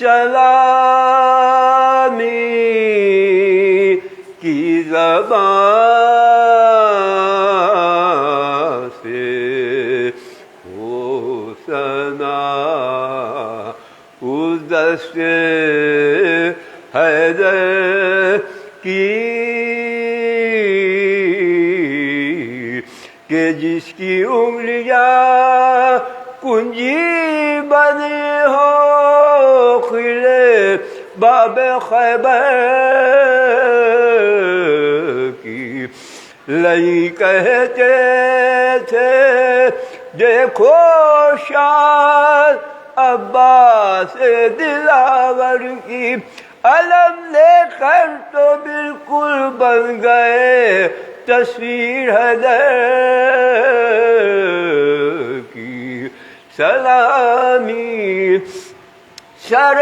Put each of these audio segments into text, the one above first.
سلامی کی زبان سے ہو ثنا اس دست حیدر کی کہ جس کی انگلیاں کنجی بنی ہو خلے باب خیبر کی لئی کہتے تھے دیکھو شان عباس دلاور کی علم لے کر تو بالکل بن گئے تصویر حیدر کی سلامی سر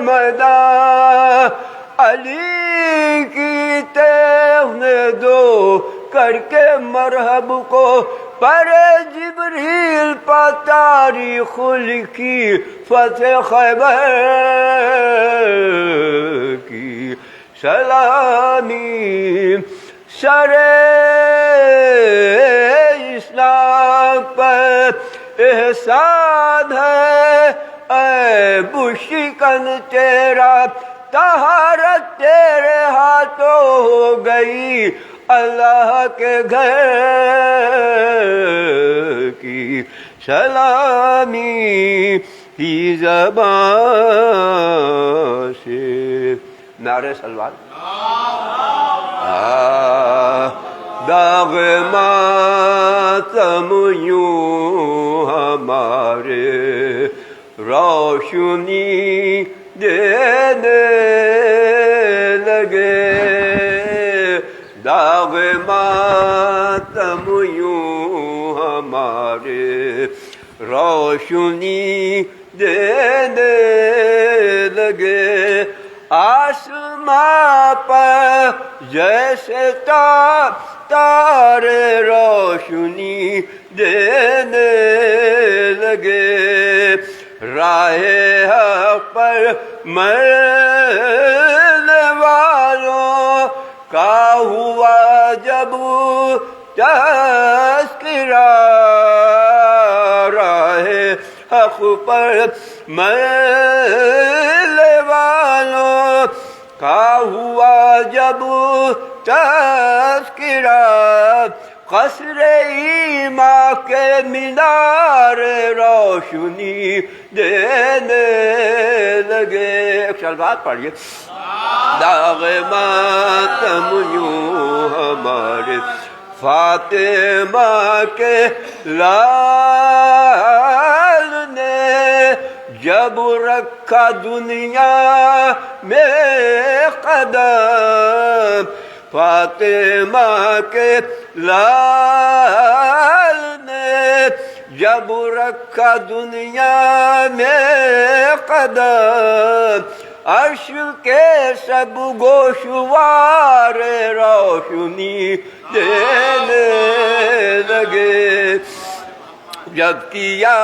میدان علی کی تیغ نے دو کر کے مرحب کو پر جبریل پا تاریخ لکھی فتح خیبر کی سلامی سر اسلام پر احسان ہے اے بشکن تیرا طہارت تیرے ہاتھوں ہو گئی اللہ کے گھر کی سلامی کی زبان سے نعرہ سلوات داغ ماتم یوں ہمارے روشنی دینے لگے داغ ماتم یوں ہمارے روشنی دینے لگے آسماں پر جیسے تارے روشنی دینے لگے راہ حق پر مرنے والوں کا ہوا جب تذکرہ راہ حق پر مرنے والوں کا ہوا جب تذکرہ قصر ایمان کے مینار روشنی دینے لگے ایک شلوات پڑھیے داغ ماتم یوں ہمارے فاطمہ کے لال نے جب رکھا دنیا میں قدم فاطمہ کے لال نے جب رکھا دنیا میں قدم عرش کے سب گوشوار روشنی دینے لگے جب کیا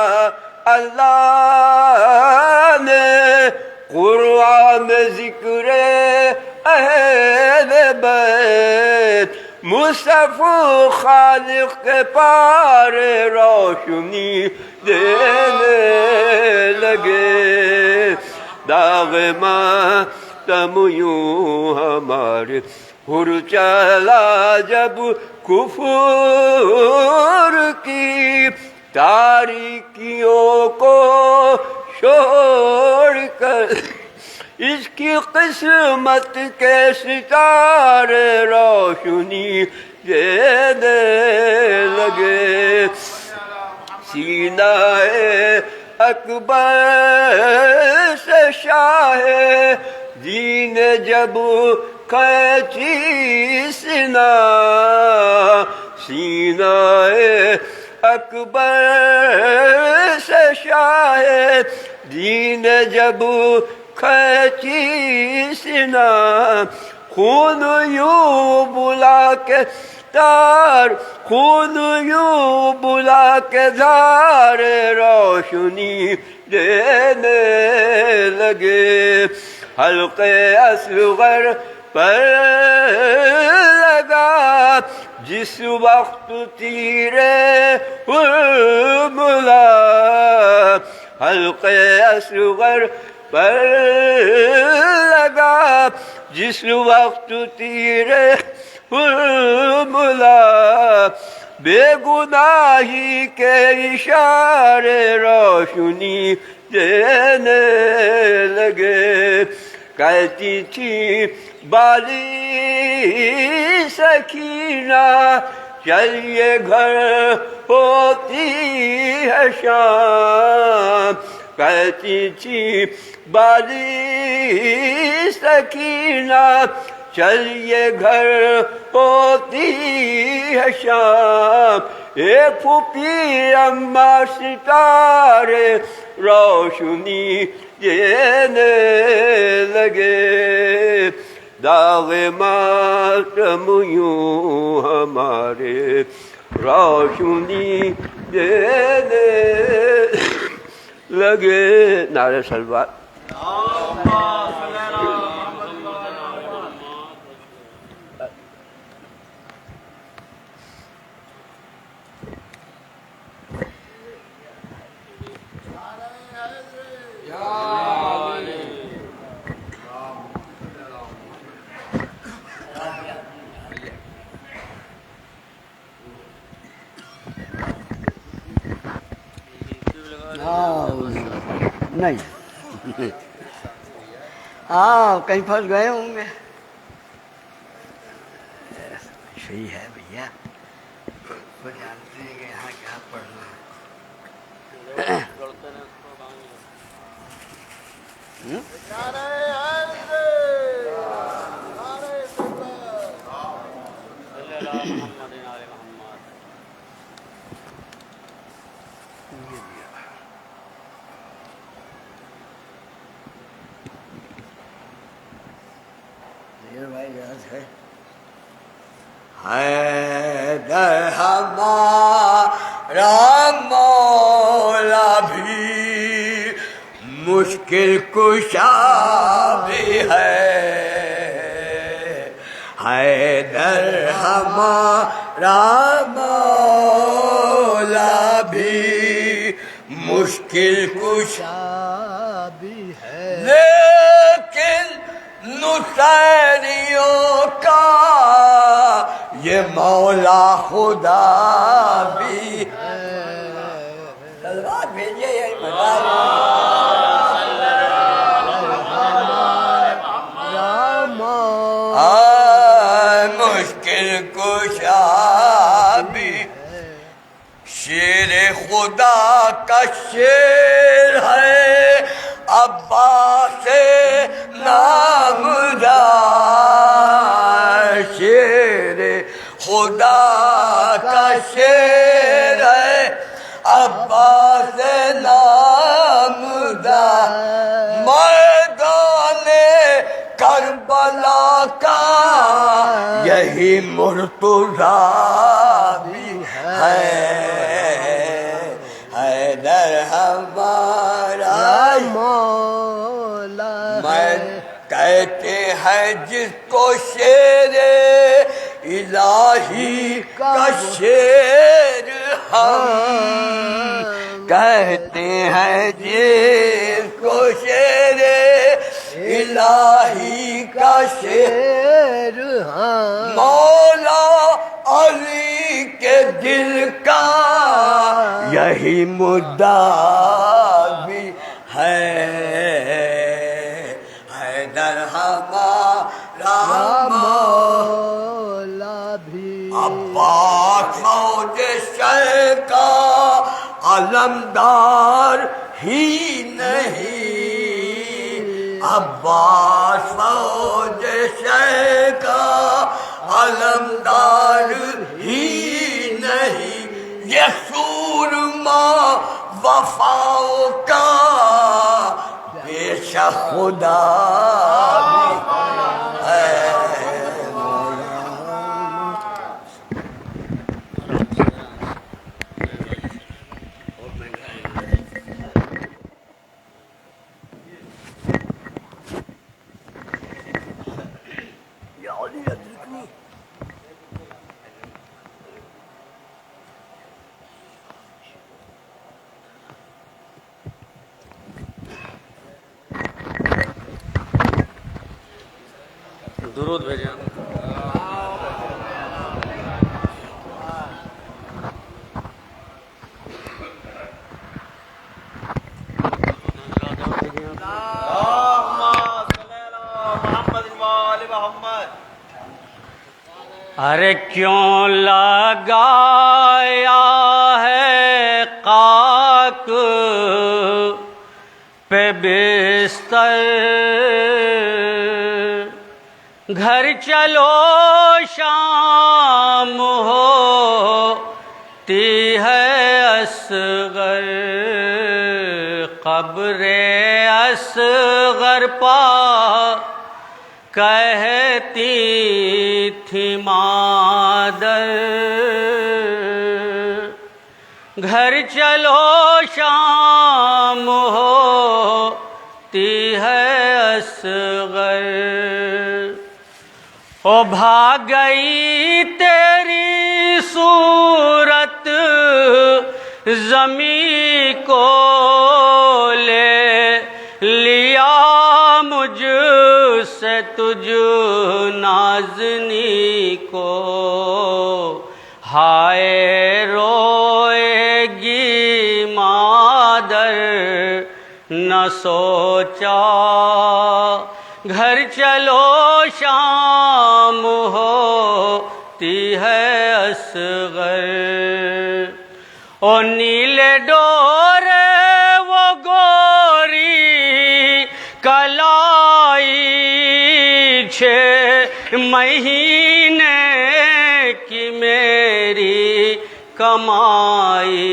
اللہ نے قرآن میں ذکر اہل بیت مصطفی خالق کے پار روشنی دینے لگے داغ ماتم یوں ہمارے ہر چلا جب کفر کی تاریکیوں کو چھوڑ کر اس کی قسمت کے ستارے روشنی دینے لگے سینہ اکبر سے شاہ دین جب کھینچی سینہ سینہ اکبر سے شاہ دین جب کھینچی سینہ خون یوں بلا کے تار خون یوں بلا کے دھار رو روشنی دینے لگے حلقے اصغر پر لگا جس وقت تیرے حرملا حلقے اصغر پر لگا جس وقت تیرے حرملا بے گناہی کے اشارے روشنی دینے لگے کہتی تھی بالی سکینہ چلیے گھر ہوتی ہے شام کہتی تھی بالی سکینہ چلیے گھر ہوتی ہے شام اے پھوپھی اماں ستارے روشنی دینے لگے داغ ماتم یوں ہمارے روشنی دینے لگے نعرہ صلوات نہیں کہیں پھنس گئے ہوں گے صحیح ہے بھیا وہ جانتے ہیں کہ یہاں کیا پڑھنا ہے حیدر ہمارا مولا بھی مشکل کشا بھی ہے حیدر ہمارا مولا بھی مشکل کشا بھی ہے لیکن نصیریوں کا یہ مولا خدا بھی ہے سلوات بھیجیے یہی مشکل کشا بھی شیر خدا کا شیر ہے عباس نامدار شیر خدا کا شیر ہے عباس نامدار میدان کربلا کا یہی مرتضیٰ بھی ہے حیدر ہمارا مولا میں کہتے ہیں جس کو شیر الہی کا شیر ہم کہتے ہیں جس کو شیر الہی کا شیر ہم مولا علی کے دل کا یہی مدعا بھی ہے حیدر ہمارا مولا بھی عباس فوج شہ کا علمدار ہی نہیں عباس فوج شہ کا علمدار ہی نہیں یہ سورما وفاؤں کا بے شک خدا بھی ہے درود بھیجیں. ارے کیوں لگایا ہے خاک پہ بستر، گھر چلو شام ہوتی ہے اصغر، قبر اصغر پا کہتی تھی مادر، گھر چلو شام ہوتی ہے اصغر، او بھاگ گئی تیری صورت زمیں کو لے لیا مجھ سے تجھ نازنی کو، ہائے روئے گی مادر نہ سوچا، گھر چلو شام ہوتی ہے اصغر، او نیلے ڈورے وہ گوری کلائی، 6 مہینے کی میری کمائی،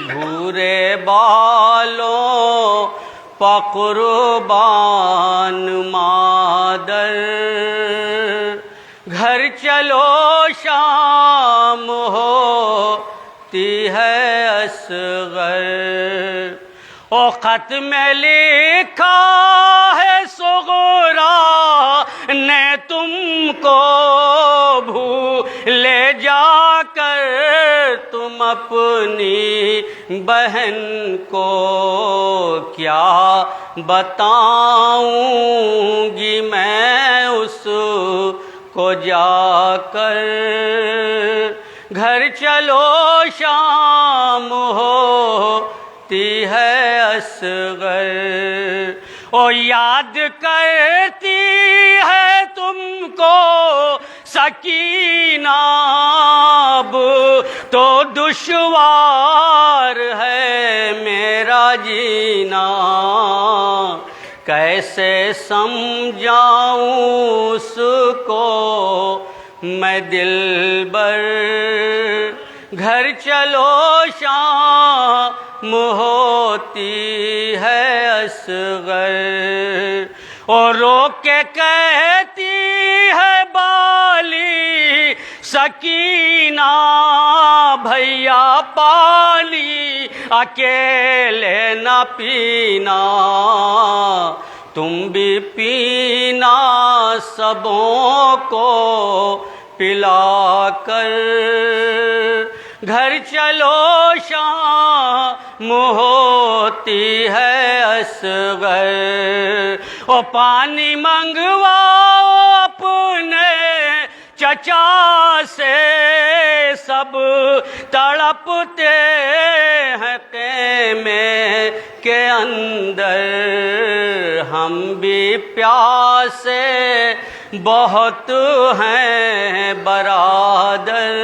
بھورے بالوں پا قربان مادر، گھر چلو شام ہوتی ہے اصغر، او خط میں لکھا ہے صغرا نے تم کو، بھولے جا کر تم اپنی بہن کو، کیا بتاؤں گی میں اس کو جا کر، گھر چلو شام ہوتی ہے اصغر، او یاد کرتی ہے تم کو سکینہ اب تو دشوار ہے میرا جینا، کیسے سمجھاؤں اس کو میں دلبر، گھر چلو شام ہوتی ہے اصغر، اور رو کے کہتی ہے بالی سکینہ، بھیا پانی اکیلے نہ پینا، تم بھی پینا سبوں کو پلا کر، گھر چلو شام ہوتی ہے اصغر، او پانی منگواؤ اپنے چچا سے، سب تڑپتے ہیں خیمے کے اندر، ہم بھی پیاسے بہت ہیں برادر،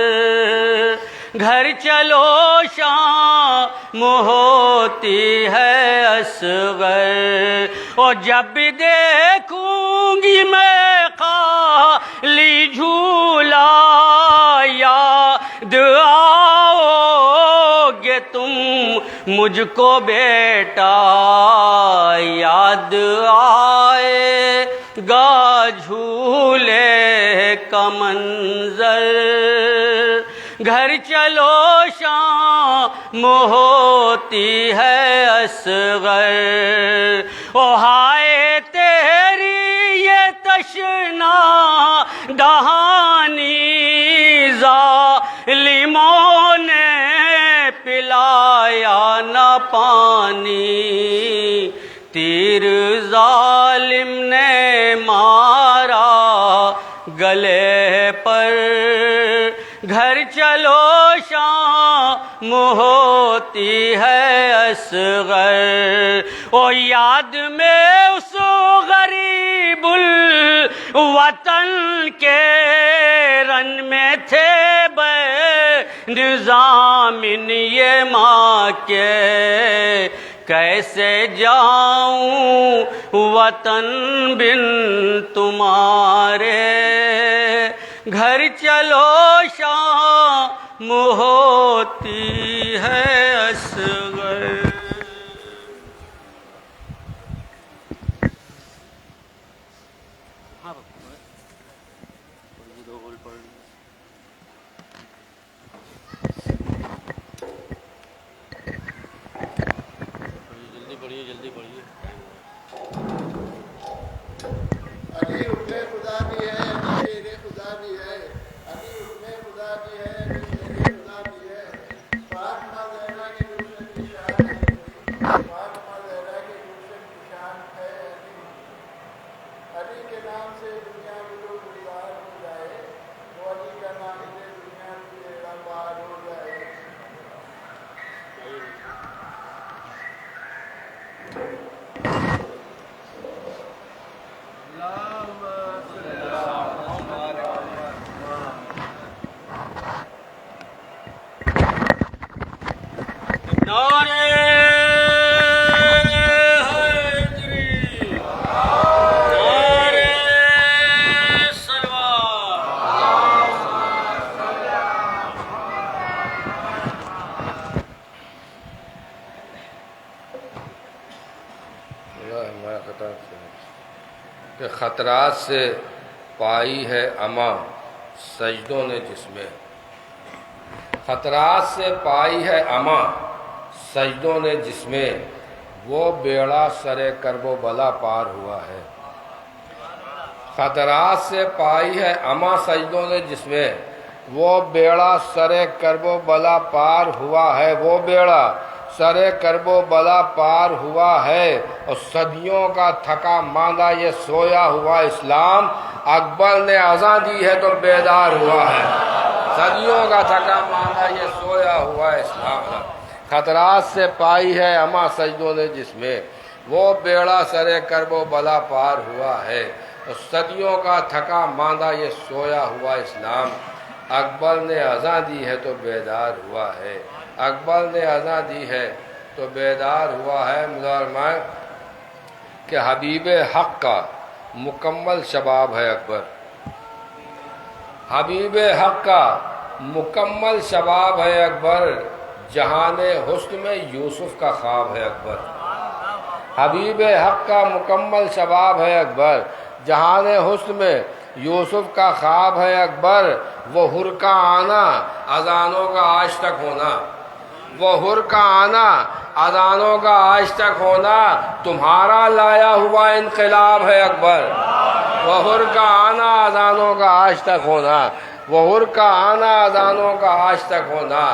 گھر چلو شام ہوتی ہے اصغر، اور جب بھی دیکھوں گی میں خالی جھولا، یاد آؤ گے تم مجھ کو بیٹا، یاد آئے گا جھولے کا منظر، گھر چلو شام ہوتی ہے اصغر، او ہائے تیری یہ تشنا دہانی، ظالموں نے پلایا نہ پانی، تیر ظالم نے مارا گلے پر، گھر چلو شام ہوتی ہے اصغر، او یاد میں اس غریب الوطن کے رن میں تھے بے نظامن یہ ماں کے، کیسے جاؤں وطن بن تمہارے، گھر چلو شام ہوتی ہے اصغر۔ جلدی پڑھیے۔ علی حکم خدا بھی ہے، علی شیر خدا بھی ہے، علی حکم خدا بھی ہے، علی شیر خدا بھی ہے، فاطمہ زہرا کی روشن کی شان ہے، فاطمہ زہرا کی روشن کی شان ہے علی، علی کے نام سے دنیا میں گزار ہو جائے، وہ علی کا نام سے دنیا کی پار ہو جائے۔ کہ خطرات سے پائی ہے امان سجدوں نے جس میں، خطرات سے پائی ہے امان سجدوں نے جس میں، وہ بیڑا سر کرب و بلا پار ہوا ہے، خطرات سے پائی ہے امان سجدوں نے جس میں، وہ بیڑا سر کرب و بلا پار ہوا ہے، وہ بیڑا سر کرب و بلا پار ہوا ہے، اور صدیوں کا تھکا ماندہ یہ سویا ہوا اسلام، اکبر نے اذاں دی ہے تو بیدار ہوا ہے، صدیوں کا تھکا ماندہ یہ سویا ہوا اسلام، خطرات سے پائی ہے اما سجدوں نے جس میں، وہ بیڑا سر کرب و بلا پار ہوا ہے، اور صدیوں کا تھکا ماندہ یہ سویا ہوا اسلام، اکبر نے اذاں دی ہے تو بیدار ہوا ہے، اکبر نے اذاں دی ہے تو بیدار ہوا ہے۔ مظاہر کہ حبیب حق کا مکمل شباب ہے اکبر، حبیب حق کا مکمل شباب ہے اکبر، جہان حسن میں یوسف کا خواب ہے اکبر، حبیب حق کا مکمل شباب ہے اکبر، جہان حسن میں یوسف کا خواب ہے اکبر، وہ حر کا آنا اذانوں کا آج تک ہونا، وہ حر کا آنا اذانوں کا آج تک ہونا، تمہارا لایا ہوا انقلاب ہے اکبر، وہ حر کا آنا اذانوں کا آج تک ہونا، وہ حر کا آنا اذانوں کا آج تک ہونا،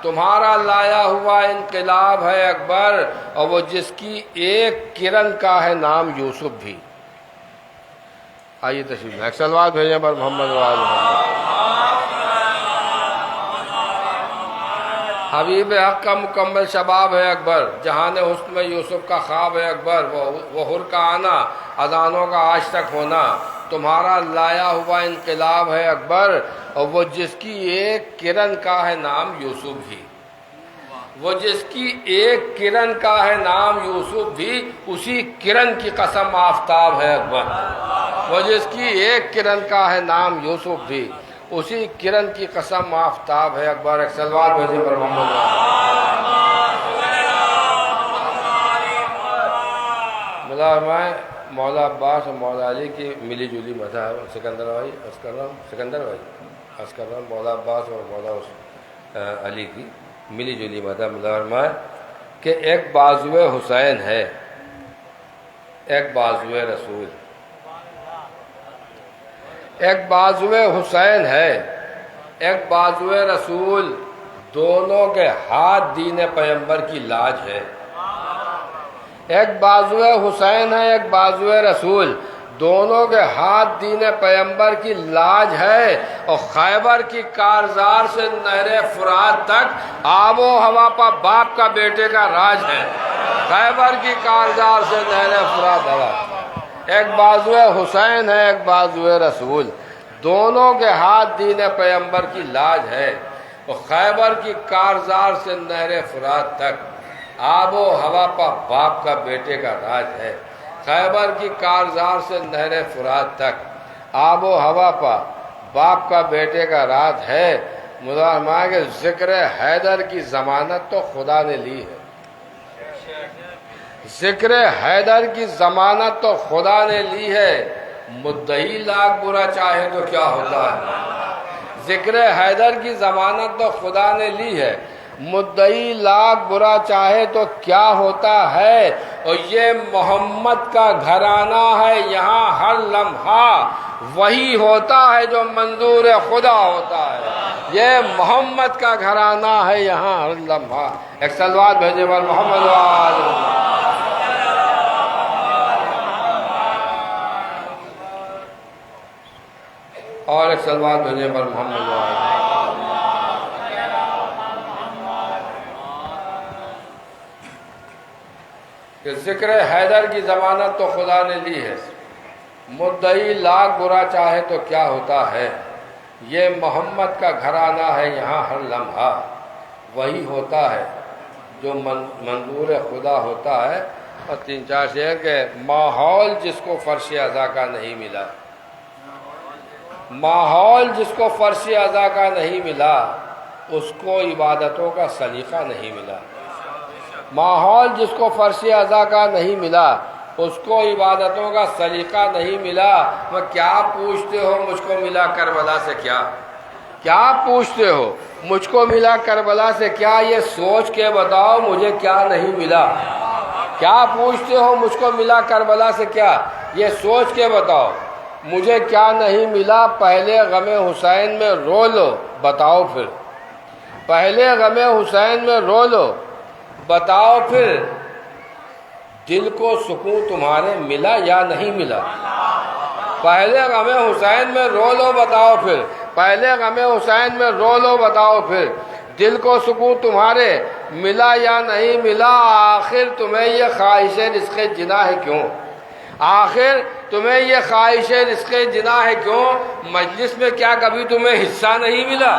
تمہارا لایا ہوا انقلاب ہے اکبر، اور وہ جس کی ایک کرن کا ہے نام یوسف بھی۔ آئیے تشریف ایک سلوات بھیجیں پر محمد وآل محمد۔ حبیب حق کا مکمل شباب ہے اکبر، جہان حسن میں یوسف کا خواب ہے اکبر، وہ حر کا آنا اذانوں کا آج تک ہونا، تمہارا لایا ہوا انقلاب ہے اکبر، اور وہ جس کی ایک کرن کا ہے نام یوسف بھی، وہ جس کی ایک کرن کا ہے نام یوسف بھی، اسی کرن کی قسم آفتاب ہے اکبر، وہ جس کی ایک کرن کا ہے نام یوسف بھی، اسی کرن کی قسم آفتاب ہے اکبر۔ ایک سلوات بھیجیں پر محمد میں مولا عباس اور مولا علی کی ملی جلی مدح ہے، سکندر بھائی عرض کر رہا ہوں مولا عباس اور مولا علی کی ملی جلی مدح ملائے کہ ایک بازوئے حسین ہے، ایک بازوئے رسول، ایک بازوئے حسین ہے، ایک بازوئے رسول، دونوں کے ہاتھ دین پیغمبر کی لاج ہے، ایک بازوئے حسین ہے، ایک بازوئے رسول، دونوں کے ہاتھ دین پیمبر کی لاج ہے، اور خیبر کی کارزار سے نہر فرات تک آب و ہوا پر باپ کا بیٹے کا راج ہے۔ خیبر کی کارزار سے نہر فرات تک، ایک بازو حسین ہے، ایک بازو رسول، دونوں کے ہاتھ دین پیمبر کی لاج ہے، اور خیبر کی کارزار سے نہر فرات تک آب و ہوا پر باپ کا بیٹے کا راج ہے۔ خیبر کی کارزار سے نہر فرات تک آب و ہوا پر باپ کا بیٹے کا راج ہے۔ مظاہرہ کے ذکر حیدر کی ضمانت تو خدا نے لی ہے، ذکر حیدر کی ضمانت تو خدا نے لی ہے، مدعی لاکھ برا چاہے تو کیا ہوتا ہے۔ ذکر حیدر کی ضمانت تو خدا نے لی ہے، مدعی لاکھ برا چاہے تو کیا ہوتا ہے، اور یہ محمد کا گھرانہ ہے، یہاں ہر لمحہ وہی ہوتا ہے جو منظور خدا ہوتا ہے۔ یہ محمد کا گھرانہ ہے، یہاں ہر لمحہ۔ ایک صلوات بھیجے پر محمد اور ایک صلوات بھیجے پر محمد کہ ذکر حیدر کی ضمانت تو خدا نے لی ہے، مدعی لاکھ برا چاہے تو کیا ہوتا ہے، یہ محمد کا گھرانہ ہے، یہاں ہر لمحہ وہی ہوتا ہے جو منظور خدا ہوتا ہے۔ اور 3-4 شعر کہ ماحول جس کو فرش ازا کا نہیں ملا، ماحول جس کو فرش ازا کا نہیں ملا، اس کو عبادتوں کا سلیقہ نہیں ملا۔ ماحول جس کو فرش ازا کا نہیں ملا، اس کو عبادتوں کا سلیقہ نہیں ملا۔ وہ کیا پوچھتے ہو مجھ کو ملا کربلا سے کیا، کیا پوچھتے ہو مجھ کو ملا کربلا سے کیا، یہ سوچ کے بتاؤ مجھے کیا نہیں ملا۔ کیا پوچھتے ہو مجھ کو ملا کربلا سے کیا، یہ سوچ کے بتاؤ مجھے کیا نہیں ملا، پہلے غم حسین میں رو لو بتاؤ پھر، پہلے غم حسین میں رو لو بتاؤ پھر، دل کو سکون تمہارے ملا یا نہیں ملا۔ پہلے غم حسین میں رو لو بتاؤ پھر، پہلے غم حسین میں رو لو بتاؤ پھر، دل کو سکون تمہارے ملا یا نہیں ملا۔ آخر تمہیں یہ خواہش رزق جنا ہے کیوں، آخر تمہیں یہ خواہش رزق جنا ہے کیوں، مجلس میں کیا کبھی تمہیں حصہ نہیں ملا۔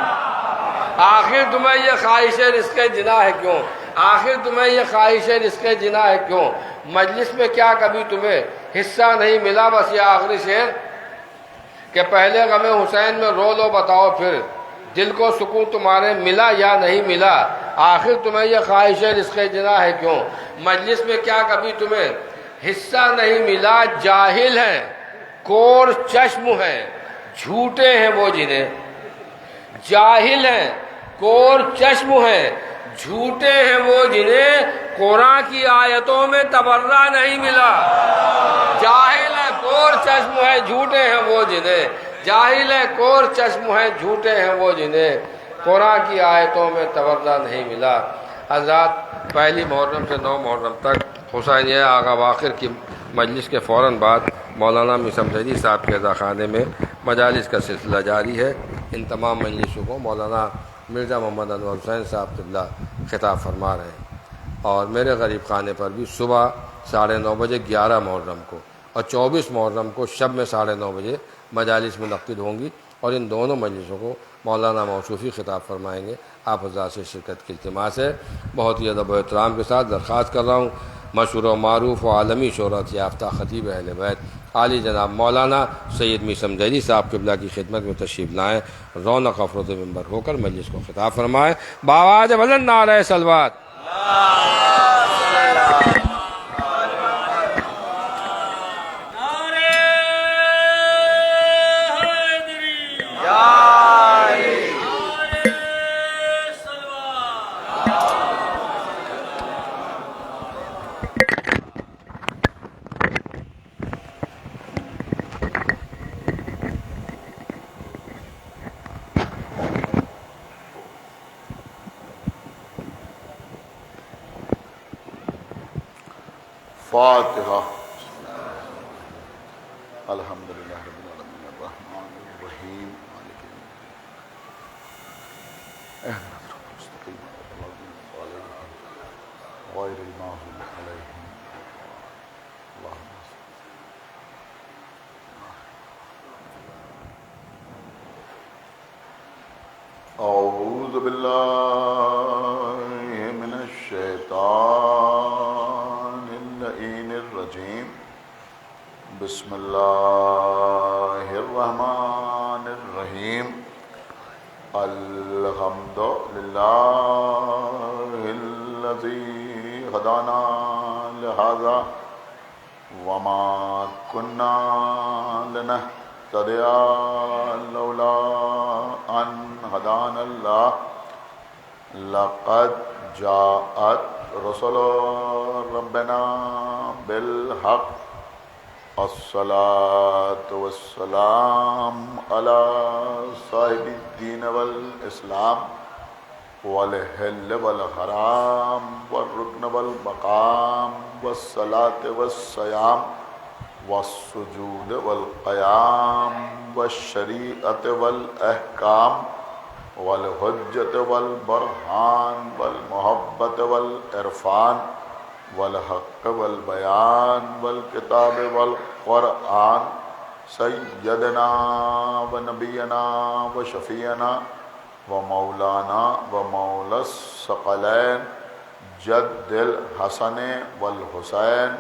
آخر تمہیں یہ خواہش رزق جنا ہے کیوں، آخر تمہیں یہ خواہش رزق جنا ہے کیوں، مجلس میں کیا کبھی تمہیں حصہ نہیں ملا۔ بس یہ آخری شعر کہ پہلے غم حسین میں رو لو بتاؤ پھر، دل کو سکون تمہارے ملا یا نہیں ملا۔ آخر تمہیں یہ خواہش رزق جنا ہے کیوں، مجلس میں کیا کبھی تمہیں حصہ نہیں ملا۔ جاہل ہیں کور چشم ہیں جھوٹے ہیں وہ جنہیں، جاہل ہیں کور چشم ہیں جھوٹے ہیں وہ جنہیں قرآن کی آیتوں میں تبرہ نہیں ملا۔ جاہل ہے کور چشم ہے جھوٹے ہیں وہ جنہیں، جاہل ہے کور چشم ہے جھوٹے ہیں وہ جنہیں قرآن کی آیتوں میں تبرہ نہیں ملا۔ حضرات، پہلی محرم سے 9 محرم تک حسینیہ آغا باقر کی مجلس کے فوراً بعد مولانا میسمجری صاحب کے اذاخانے میں مجالس کا سلسلہ جاری ہے۔ ان تمام مجلسوں کو مولانا مرزا محمد انور حسین صاحب قبلہ خطاب فرما رہے ہیں، اور میرے غریب خانے پر بھی صبح 9:30 بجے 11 محرم کو اور 24 محرم کو شب میں 9:30 بجے مجالس منعقد ہوں گی، اور ان دونوں مجلسوں کو مولانا موصوفی خطاب فرمائیں گے۔ آپ حضرات سے شرکت کی التماس ہے۔ بہت ہی ادب و احترام کے ساتھ درخواست کر رہا ہوں مشہور و معروف و عالمی شہرت یافتہ خطیب اہل بیت عالی جناب مولانا سید میسمجری صاحب قبلہ کی خدمت میں تشریف لائیں، رونق افروز ممبر ہو کر مجلس کو خطاب فرمائیں۔ بآواز بلند نعرہ صلوات۔ فاتحہ۔ الحمد للہ رب العالمین الرحمن الرحیم مالک یوم الدین اهدنا الصراط المستقیم غیر المغضوب علیہم اللہم اعوذ باللہ من الشیطان اللعین الرجیم بسم اللہ الرحمن الرحیم الحمد للہ الذی ہدانا لہذا وما كنا لنهتدی لولا ان ہدانا اللہ لقد جاءت رسل ربنا بالحق الصلاة والسلام على صاحب الدین والاسلام والحل والحرام والرکن والمقام والصلاة والصیام والسجود والقیام والشریعت والاحکام والحجت والبرہان والمحبت والعرفان والحق والبیان والکتاب والقرآن سیدنا و نبینا و شفیعنا و مولانا و مولا الثقلین جد الحسن والحسین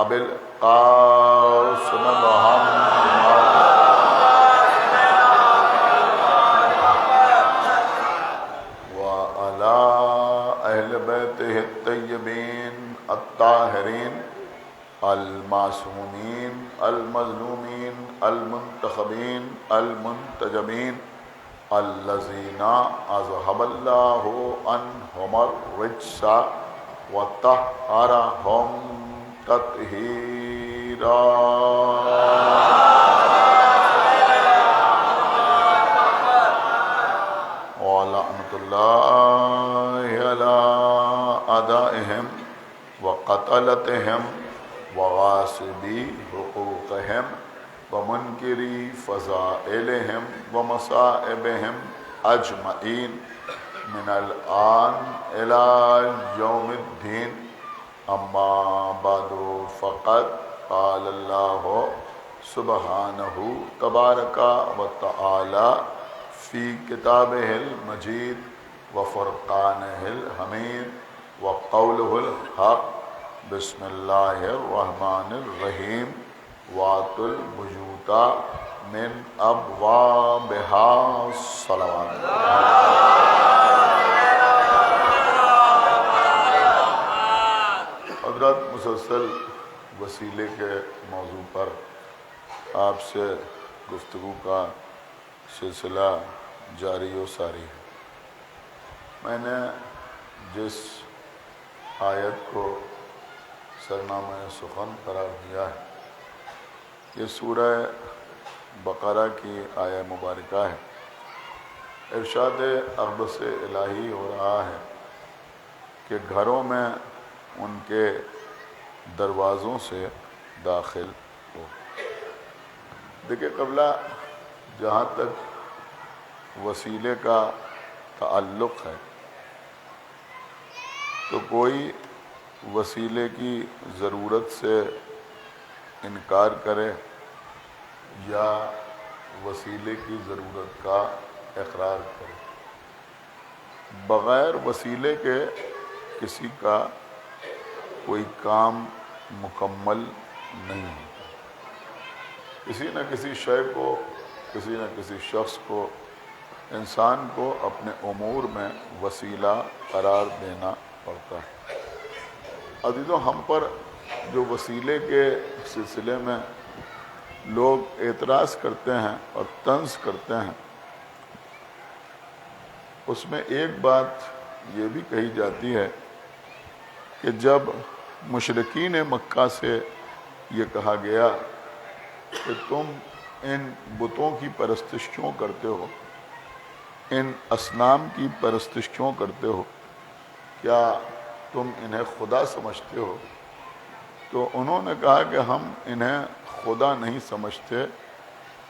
ابی القاسم محمد وعلی اہل بیتہ الطیبین الطاہرین المعصومین المظلومین المنتخبین المنتجبین الذین اذهب اللہ عنہم الرجس وطہرہم تطہیرا ولعنۃ اللہ علی اعدائہم وقتلتہم وغاصبی حقوقہم ومنکری فضائلہم ومصائبہم اجمعین من الآن الی یوم الدین اما بعد فقد قال اللہ سبحانہ تبارک و تعالی فی کتابہ المجید وفرقانہ الحمید وقولہ الحق بسم اللہ الرحمن الرحیم واتوا البیوت من ابوابہا صلوات حضرات مسلسل وسیلے کے موضوع پر آپ سے گفتگو کا سلسلہ جاری و ساری ہے۔ میں نے جس آیت کو سرنامہ سخن قرار دیا ہے یہ سورہ بقرہ کی آیہ مبارکہ ہے۔ ارشاد اقدس الہی ہو رہا ہے کہ گھروں میں ان کے دروازوں سے داخل ہو۔ دیکھیں قبلہ جہاں تک وسیلے کا تعلق ہے تو کوئی وسیلے کی ضرورت سے انکار کرے یا وسیلے کی ضرورت کا اقرار کرے، بغیر وسیلے کے کسی کا کوئی کام مکمل نہیں ہوتا۔ کسی نہ کسی شے کو، کسی نہ کسی شخص کو، انسان کو اپنے امور میں وسیلہ قرار دینا پڑتا ہے۔ عزیزوں، ہم پر جو وسیلے کے سلسلے میں لوگ اعتراض کرتے ہیں اور طنز کرتے ہیں، اس میں ایک بات یہ بھی کہی جاتی ہے کہ جب مشرکین مکہ سے یہ کہا گیا کہ تم ان بتوں کی پرستش کیوں کرتے ہو، ان اصنام کی پرستش کیوں کرتے ہو، کیا تم انہیں خدا سمجھتے ہو؟ تو انہوں نے کہا کہ ہم انہیں خدا نہیں سمجھتے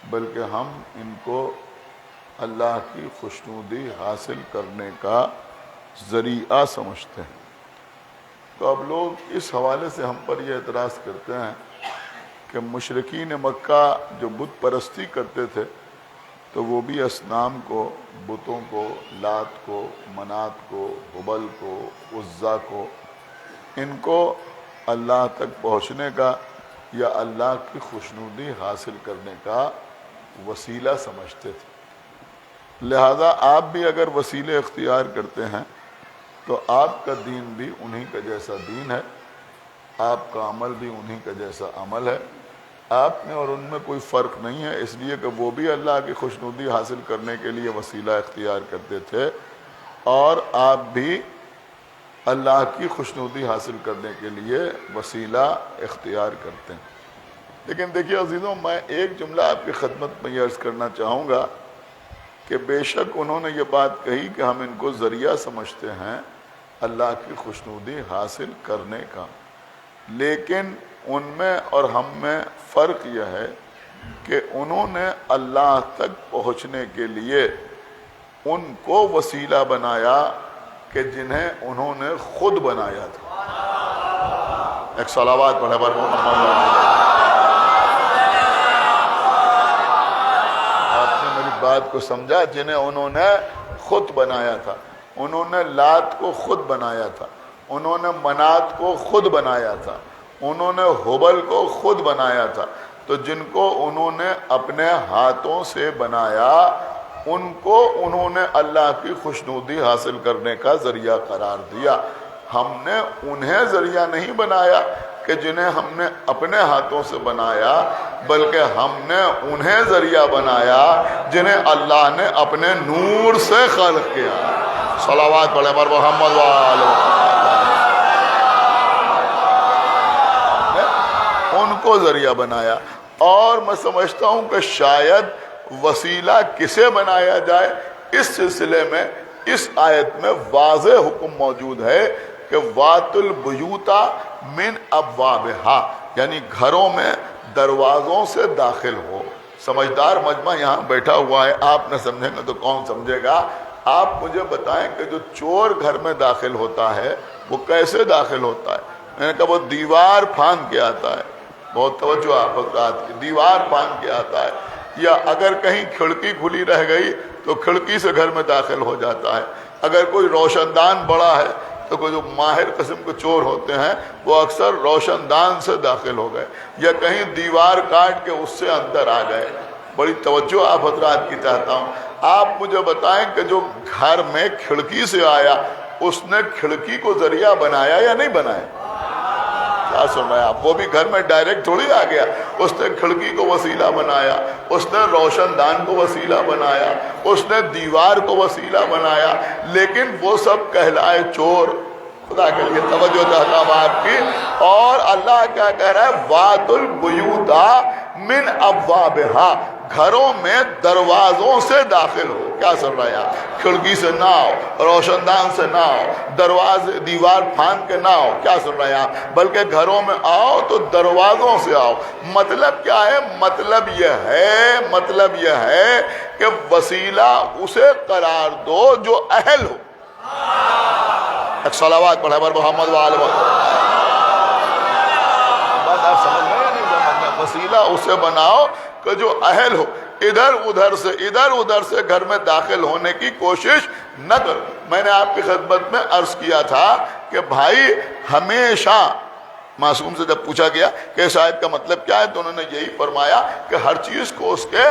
بلکہ ہم ان کو اللہ کی خوشنودی حاصل کرنے کا ذریعہ سمجھتے ہیں۔ تو اب لوگ اس حوالے سے ہم پر یہ اعتراض کرتے ہیں کہ مشرکین مکہ جو بت پرستی کرتے تھے تو وہ بھی اصنام کو، بتوں کو، لات کو، منات کو، ہبل کو، عزا کو، ان کو اللہ تک پہنچنے کا یا اللہ کی خوشنودی حاصل کرنے کا وسیلہ سمجھتے تھے۔ لہذا آپ بھی اگر وسیلے اختیار کرتے ہیں تو آپ کا دین بھی انہی کا جیسا دین ہے، آپ کا عمل بھی انہی کا جیسا عمل ہے، آپ میں اور ان میں کوئی فرق نہیں ہے، اس لیے کہ وہ بھی اللہ کی خوشنودی حاصل کرنے کے لیے وسیلہ اختیار کرتے تھے اور آپ بھی اللہ کی خوشنودی حاصل کرنے کے لیے وسیلہ اختیار کرتے ہیں۔ لیکن دیکھیے عزیزوں، میں ایک جملہ آپ کی خدمت میں یہ عرض کرنا چاہوں گا کہ بے شک انہوں نے یہ بات کہی کہ ہم ان کو ذریعہ سمجھتے ہیں اللہ کی خوشنودی حاصل کرنے کا، لیکن ان میں اور ہم میں فرق یہ ہے کہ انہوں نے اللہ تک پہنچنے کے لیے ان کو وسیلہ بنایا کہ جنہیں انہوں نے خود بنایا تھا۔ ایک صلوات پڑھے بر محمد۔ آپ نے میری بات کو سمجھا؟ جنہیں انہوں نے خود بنایا تھا، انہوں نے لات کو خود بنایا تھا، انہوں نے منات کو خود بنایا تھا، انہوں نے ہبل کو خود بنایا تھا، تو جن کو انہوں نے اپنے ہاتھوں سے بنایا ان کو انہوں نے اللہ کی خوشنودی حاصل کرنے کا ذریعہ قرار دیا۔ ہم نے انہیں ذریعہ نہیں بنایا کہ جنہیں ہم نے اپنے ہاتھوں سے بنایا، بلکہ ہم نے انہیں ذریعہ بنایا جنہیں اللہ نے اپنے نور سے خلق کیا۔ صلوات پڑھے پر محمد وآلہ۔ ان کو ذریعہ بنایا، اور میں سمجھتا ہوں کہ شاید وسیلہ کسے بنایا جائے، اس سلسلے میں اس آیت میں واضح حکم موجود ہے کہ وَاتُ الْبُيُوتَ مِنْ أَبْوَابِهَا، یعنی گھروں میں دروازوں سے داخل ہو۔ سمجھدار مجمع یہاں بیٹھا ہوا ہے، آپ نہ سمجھیں گے تو کون سمجھے گا؟ آپ مجھے بتائیں کہ جو چور گھر میں داخل ہوتا ہے وہ کیسے داخل ہوتا ہے؟ میں نے کہا وہ دیوار پھاند کے آتا ہے۔ بہت توجہ آپ حضرات کی، دیوار پھاند کے آتا ہے، یا اگر کہیں کھڑکی کھلی رہ گئی تو کھڑکی سے گھر میں داخل ہو جاتا ہے۔ اگر کوئی روشن دان بڑا ہے تو کوئی جو ماہر قسم کے چور ہوتے ہیں وہ اکثر روشن دان سے داخل ہو گئے، یا کہیں دیوار کاٹ کے اس سے اندر آ گئے۔ بڑی توجہ آپ حضرات کی چاہتا ہوں۔ آپ مجھے بتائیں کہ جو گھر میں کھڑکی سے آیا اس نے کھڑکی کو ذریعہ بنایا یا نہیں بنایا؟ کیا سن رہے ہیں آپ؟ وہ بھی گھر میں ڈائریکٹ تھوڑی آ گیا، اس نے کھڑکی کو وسیلہ بنایا، اس نے روشن دان کو وسیلہ بنایا، اس نے دیوار کو وسیلہ بنایا، لیکن وہ سب کہلائے چور۔ خدا کے لیے توجہ چاہتا ہوں آپ کی۔ اور اللہ کیا کہہ رہا ہے؟ وَاتُ الْبُيُوتَ مِنْ أَبْوَابِهَا، گھروں میں دروازوں سے داخل ہو۔ کیا سن رہے ہیں آپ؟ کھڑکی سے نہ آؤ، روشن دان سے نہ آؤ، دروازے دیوار پھاند کے نہ آؤ۔ کیا سن رہے ہیں آپ؟ بلکہ گھروں میں آؤ تو دروازوں سے آؤ۔ مطلب کیا ہے؟ مطلب یہ ہے کہ وسیلہ اسے قرار دو جو اہل ہو۔ ایک صلوات پڑھے پر محمد وآلہ وسلم۔ بات آپ سمجھ رہے ہیں نہیں سمجھ رہے؟ وسیلہ اسے بناؤ کہ جو اہل ہو۔ ادھر ادھر سے گھر میں داخل ہونے کی کوشش نہ کرو۔ میں نے آپ کی خدمت میں عرض کیا تھا کہ بھائی ہمیشہ معصوم سے جب پوچھا گیا کہ اس آیت کا مطلب کیا ہے تو انہوں نے یہی فرمایا کہ ہر چیز کو اس کے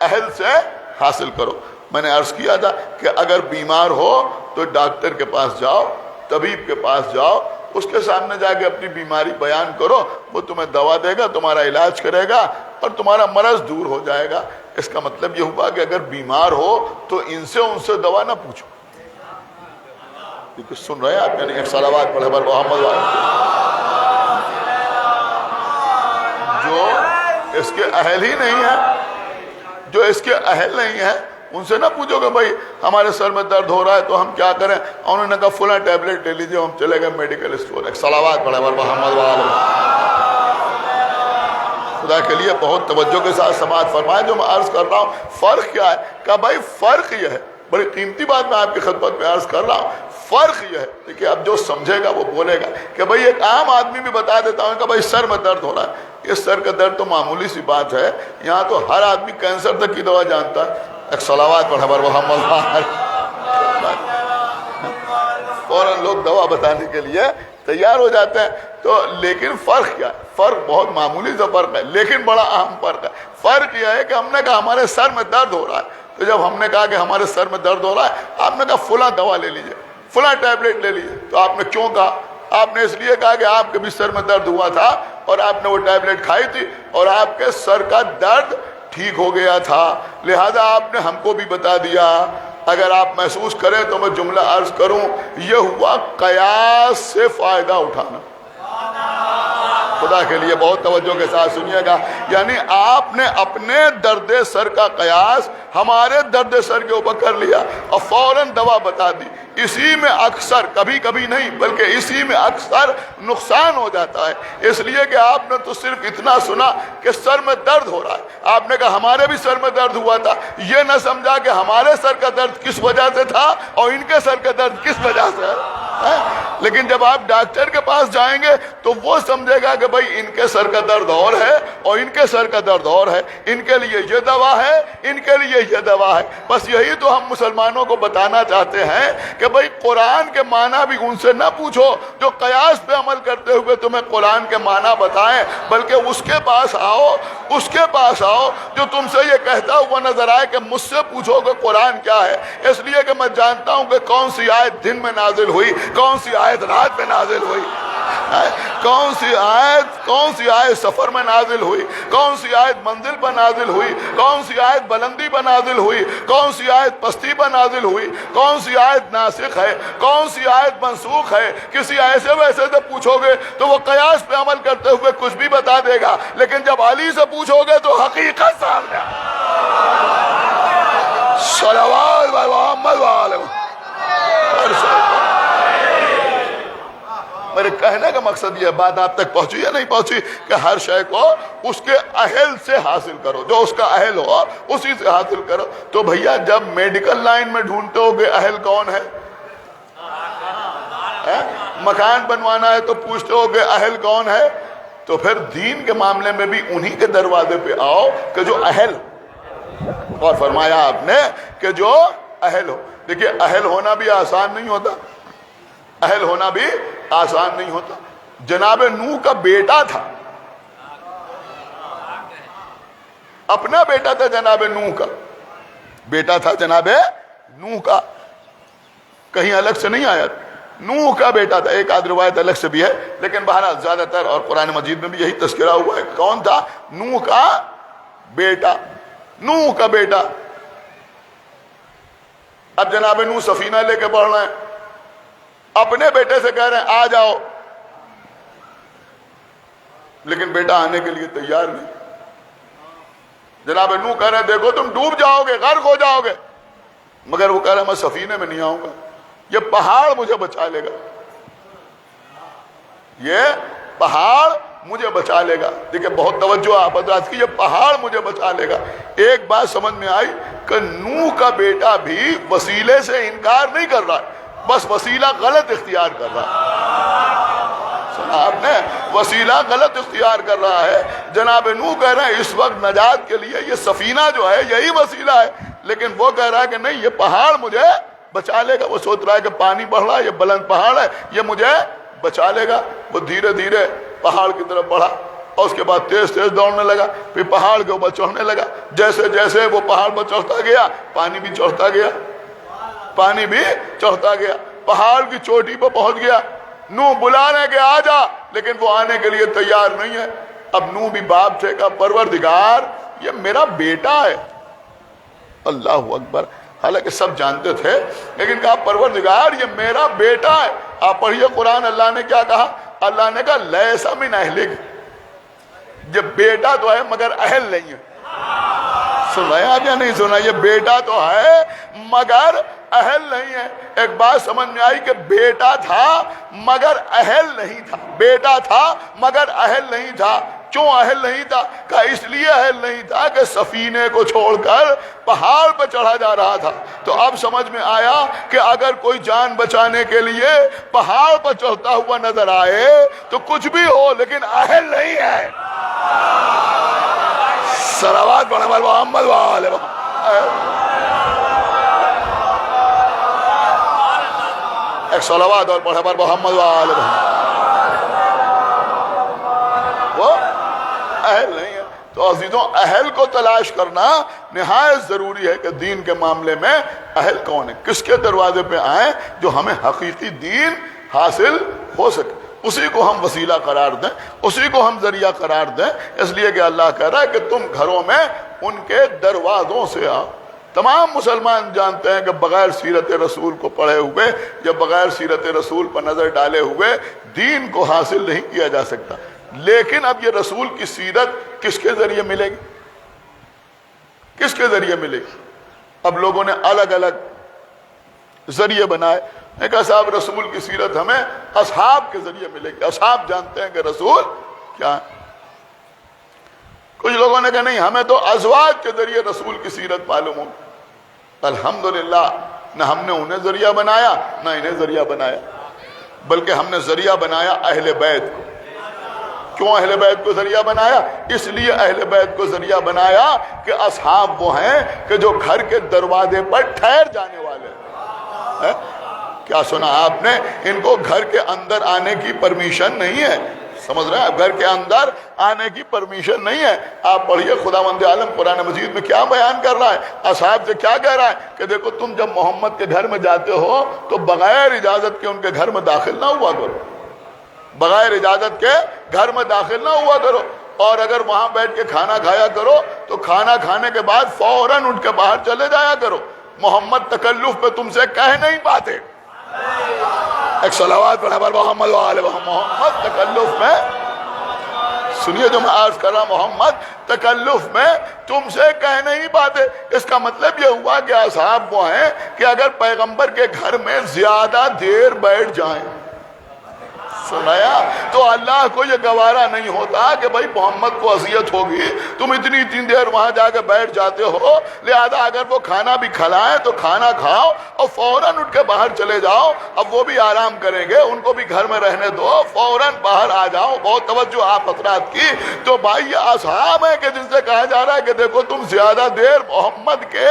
اہل سے حاصل کرو۔ میں نے عرض کیا تھا کہ اگر بیمار ہو تو ڈاکٹر کے پاس جاؤ، طبیب کے پاس جاؤ، اس کے سامنے جا کے اپنی بیماری بیان کرو، وہ تمہیں دوا دے گا، تمہارا علاج کرے گا اور تمہارا مرض دور ہو جائے گا۔ اس کا مطلب یہ ہوا کہ اگر بیمار ہو تو ان سے دوا نہ پوچھو۔ سن رہے ہیں آپ؟ یعنی ایک صلوات پڑھے پر محمد جو اس کے اہل ہی نہیں ہے، جو اس کے اہل نہیں ہے ان سے نہ پوچھو کہ بھائی ہمارے سر میں درد ہو رہا ہے تو ہم کیا کریں؟ انہوں نے کہا فلاں ٹیبلٹ لے لیجئے، ہم چلے گئے میڈیکل اسٹور۔ ایک صلوات پڑھے پر محمد وآلہ۔ خدا کے لیے بہت توجہ کے ساتھ سماعت فرمائے جو میں عرض کر رہا ہوں. فرق کیا ہے؟ کہا بھائی فرق یہ ہے، بڑی قیمتی بات میں آپ کی خدمت میں عرض کر رہا ہوں. فرق یہ ہے، دیکھیے اب جو سمجھے گا وہ بولے گا کہ بھائی ایک عام آدمی بھی بتا دیتا ہوں کہ بھائی سر میں درد ہو رہا ہے. اس سر کا درد تو معمولی سی بات ہے، یہاں تو ہر آدمی کینسر تک کی دوا جانتا ہے. ایک صلوات پڑھا بر محمد، فوراً لوگ دوا بتانے کے لیے تیار ہو جاتے ہیں. تو لیکن فرق کیا ہے؟ فرق بہت معمولی سا فرق ہے لیکن بڑا اہم فرق ہے. فرق یہ ہے کہ ہم نے کہا ہمارے سر میں درد ہو رہا ہے، تو جب ہم نے کہا کہ ہمارے سر میں درد ہو رہا ہے، آپ نے کہا فلاں دوا لے لیجئے، فلاں ٹیبلٹ لے لیجئے. تو آپ نے کیوں کہا؟ آپ نے اس لیے کہا کہ آپ کے بھی سر میں درد ہوا تھا اور آپ نے وہ ٹیبلٹ کھائی تھی اور آپ کے سر کا درد ٹھیک ہو گیا تھا، لہذا آپ نے ہم کو بھی بتا دیا. اگر آپ محسوس کریں تو میں جملہ عرض کروں، یہ ہوا قیاس سے فائدہ اٹھانا. خدا کے لیے بہت توجہ کے ساتھ سنیے گا. یعنی آپ نے اپنے درد سر کا قیاس ہمارے درد سر کے اوپر کر لیا اور فوراً دوا بتا دی. اسی میں اکثر، کبھی کبھی نہیں بلکہ اسی میں اکثر نقصان ہو جاتا ہے. اس لیے کہ آپ نے تو صرف اتنا سنا کہ سر میں درد ہو رہا ہے، آپ نے کہا ہمارے بھی سر میں درد ہوا تھا، یہ نہ سمجھا کہ ہمارے سر کا درد کس وجہ سے تھا اور ان کے سر کا درد کس وجہ سے ہے. لیکن جب آپ ڈاکٹر کے پاس جائیں گے تو وہ سمجھے گا کہ بھائی ان کے سر کا درد اور ہے اور ان کے سر کا درد اور ہے، ان کے لیے یہ دوا ہے، ان کے لیے یہ دوا ہے. بس یہی تو ہم مسلمانوں کو بتانا چاہتے ہیں کہ بھائی قرآن کے معنی بھی ان سے نہ پوچھو جو قیاس پہ عمل کرتے ہوئے تمہیں قرآن کے معنی بتائیں، بلکہ اس کے پاس آؤ، اس کے پاس آؤ جو تم سے یہ کہتا ہوا نظر آئے کہ مجھ سے پوچھو کہ قرآن کیا ہے. اس لیے کہ میں جانتا ہوں کہ کون سی آیت دن میں نازل ہوئی، کون سی آیت رات میں نازل ہوئی، کون سی آیت سفر میں نازل ہوئی، کون سی آیت منزل پر نازل ہوئی، کون سی آیت بلندی پر نازل ہوئی، کون سی آیت پستی پر نازل ہوئی، کون سی آیت ناسخ ہے، کون سی آیت منسوخ ہے. کسی ایسے ویسے سے پوچھو گے تو وہ قیاس پہ عمل کرتے ہوئے کچھ بھی بتا دے گا، لیکن جب علی سے پوچھو گے تو حقیقت سامنے. صلوات محمد وعلیہ. میرے کہنے کا مقصد یہ بات آپ تک پہنچی یا نہیں پہنچی کہ ہر شے کو اس کے اہل سے حاصل کرو، جو اس کا اہل ہو اسی سے حاصل کرو. تو بھیا جب میڈیکل لائن میں ڈھونڈتے ہو کہ اہل کون ہے، مکان بنوانا ہے تو پوچھتے ہو کہ اہل کون ہے، تو پھر دین کے معاملے میں بھی انہی کے دروازے پہ آؤ کہ جو اہل. اور فرمایا آپ نے کہ جو اہل ہو. دیکھیے اہل ہونا بھی آسان نہیں ہوتا، اہل ہونا بھی آسان نہیں ہوتا. جناب نوح کا بیٹا تھا، اپنا بیٹا تھا جناب نوح کا، بیٹا تھا جناب نوح کا، کہیں الگ سے نہیں آیا، نوح کا بیٹا تھا. ایک آدھ روایت الگ سے بھی ہے لیکن بہرحال زیادہ تر اور قرآن مجید میں بھی یہی تذکرہ ہوا ہے. کون تھا؟ نوح کا بیٹا. نوح کا بیٹا. اب جناب نوح سفینہ لے کے بڑھ رہے ہیں، اپنے بیٹے سے کہہ رہے ہیں آ جاؤ، لیکن بیٹا آنے کے لیے تیار نہیں. جناب نوح کہہ رہے ہیں دیکھو تم ڈوب جاؤ گے، غرق ہو جاؤ گے، مگر وہ کہہ رہے ہیں میں سفینے میں نہیں آؤں گا، یہ پہاڑ مجھے بچا لے گا، یہ پہاڑ مجھے بچا لے گا. دیکھیں بہت توجہ آپ حضرات کی، یہ پہاڑ مجھے بچا لے گا. ایک بات سمجھ میں آئی کہ نوح کا بیٹا بھی وسیلے سے انکار نہیں کر رہا ہے، بس وسیلہ غلط اختیار کر رہا ہے. سنا آپ نے؟ وسیلہ غلط اختیار کر رہا ہے. جناب نوح کہہ رہے ہیں اس وقت نجات کے لیے یہ سفینہ جو ہے یہی وسیلہ ہے، لیکن وہ کہہ رہا ہے کہ نہیں یہ پہاڑ مجھے بچا لے گا. وہ سوچ رہا ہے کہ پانی بڑھ رہا ہے، یہ بلند پہاڑ ہے، یہ مجھے بچا لے گا. وہ دھیرے دھیرے پہاڑ کی طرف بڑھا اور اس کے بعد تیز تیز دوڑنے لگا، پھر پہاڑ کے اوپر چڑھنے لگا. جیسے جیسے وہ پہاڑ پر چڑھتا گیا پانی بھی چڑھتا گیا، پانی بھی چڑھتا گیا، پہاڑ کی چوٹی پر پہنچ گیا. نوح بلا رہے کہ آ جا، لیکن وہ آنے کے لیے تیار نہیں ہے. اب نوح بھی باپ تھے، کہا پروردگار یہ میرا بیٹا ہے. اللہ اکبر. حالانکہ سب جانتے تھے لیکن کہا پروردگار یہ میرا بیٹا ہے. آپ پڑھیے قرآن، اللہ نے کیا کہا؟ اللہ نے کہا لیسا من اہلک، یہ بیٹا تو ہے مگر اہل نہیں ہے. سنا آپ یا نہیں سنا؟ یہ بیٹا تو ہے مگر اہل نہیں ہے. ایک بات سمجھ میں آئی کہ بیٹا تھا مگر اہل نہیں تھا، بیٹا تھا مگر اہل نہیں تھا. کیوں اہل نہیں تھا؟ کہا اس لیے اہل نہیں تھا کہ سفینے کو چھوڑ کر پہاڑ پہ چڑھا جا رہا تھا۔ تو اب سمجھ میں آیا کہ اگر کوئی جان بچانے کے لیے پہاڑ پر چڑھتا ہوا نظر آئے تو کچھ بھی ہو لیکن اہل نہیں ہے۔ صلوات پڑھیں محمد وآل محمد۔ ایک صلوات اور پڑھیں محمد وآل محمد۔ وہ اہل نہیں ہے۔ تو عزیزوں اہل کو تلاش کرنا نہایت ضروری ہے کہ دین کے معاملے میں اہل کون ہے، کس کے دروازے پہ آئیں جو ہمیں حقیقی دین حاصل ہو سکے، اسی کو ہم وسیلہ قرار دیں، اسی کو ہم ذریعہ قرار دیں، اس لیے کہ اللہ کہہ رہا ہے کہ تم گھروں میں ان کے دروازوں سے آؤ۔ تمام مسلمان جانتے ہیں کہ بغیر سیرت رسول کو پڑھے ہوئے یا بغیر سیرت رسول پر نظر ڈالے ہوئے دین کو حاصل نہیں کیا جا سکتا، لیکن اب یہ رسول کی سیرت کس کے ذریعے ملے گی؟ کس کے ذریعے ملے گی؟ اب لوگوں نے الگ الگ ذریعے بنائے، نے کہا صاحب رسول کی سیرت ہمیں اصحاب کے ذریعے ملے گی، اصحاب جانتے ہیں کہ رسول کیا ہے۔ کچھ لوگوں نے کہا نہیں، ہمیں تو ازواج کے ذریعے رسول کی سیرت معلوم ہوگی۔ الحمدللہ نہ ہم نے انہیں ذریعہ بنایا نہ انہیں ذریعہ بنایا، بلکہ ہم نے ذریعہ بنایا اہل بیت کو۔ کیوں اہل بیت کو ذریعہ بنایا؟ اس لیے اہل بیت کو ذریعہ بنایا کہ اصحاب وہ ہیں کہ جو گھر کے دروازے پر ٹھہر جانے والے ہیں۔ کیا سنا آپ نے؟ ان کو گھر کے اندر آنے کی پرمیشن نہیں ہے، سمجھ رہے ہیں؟ گھر کے اندر آنے کی پرمیشن نہیں ہے۔ آپ پڑھیے خداوند عالم قرآن مجید میں کیا بیان کر رہا ہے، اصحاب سے کیا کہہ رہا ہے کہ دیکھو تم جب محمد کے گھر میں جاتے ہو تو بغیر اجازت کے ان کے گھر میں داخل نہ ہوا کرو، بغیر اجازت کے گھر میں داخل نہ ہوا کرو، اور اگر وہاں بیٹھ کے کھانا کھایا کرو تو کھانا کھانے کے بعد فوراً اٹھ کے باہر چلے جایا کرو۔ محمد تکلف پہ تم سے کہہ نہیں پاتے۔ ایک صلوات پڑھیں محمد وآل محمد۔ تکلف میں سنیے جو میں عرض کر رہا، محمد تکلف میں تم سے کہہ نہیں پاتے۔ اس کا مطلب یہ ہوا کہ اصحاب وہ ہیں کہ اگر پیغمبر کے گھر میں زیادہ دیر بیٹھ جائیں، سنایا تو اللہ کو یہ گوارا نہیں ہوتا کہ بھائی محمد کو اذیت ہوگی، تم اتنی دیر وہاں جا کے بیٹھ جاتے ہو، لہذا اگر وہ کھانا بھی کھلائیں تو کھانا کھاؤ اور فوراً اٹھ کے باہر چلے جاؤ۔ اب وہ بھی آرام کریں گے، ان کو بھی گھر میں رہنے دو، فوراً باہر آ جاؤ۔ بہت توجہ آپ حضرات کی۔ تو بھائی یہ اصحاب ہیں کہ جن سے کہا جا رہا ہے کہ دیکھو تم زیادہ دیر محمد کے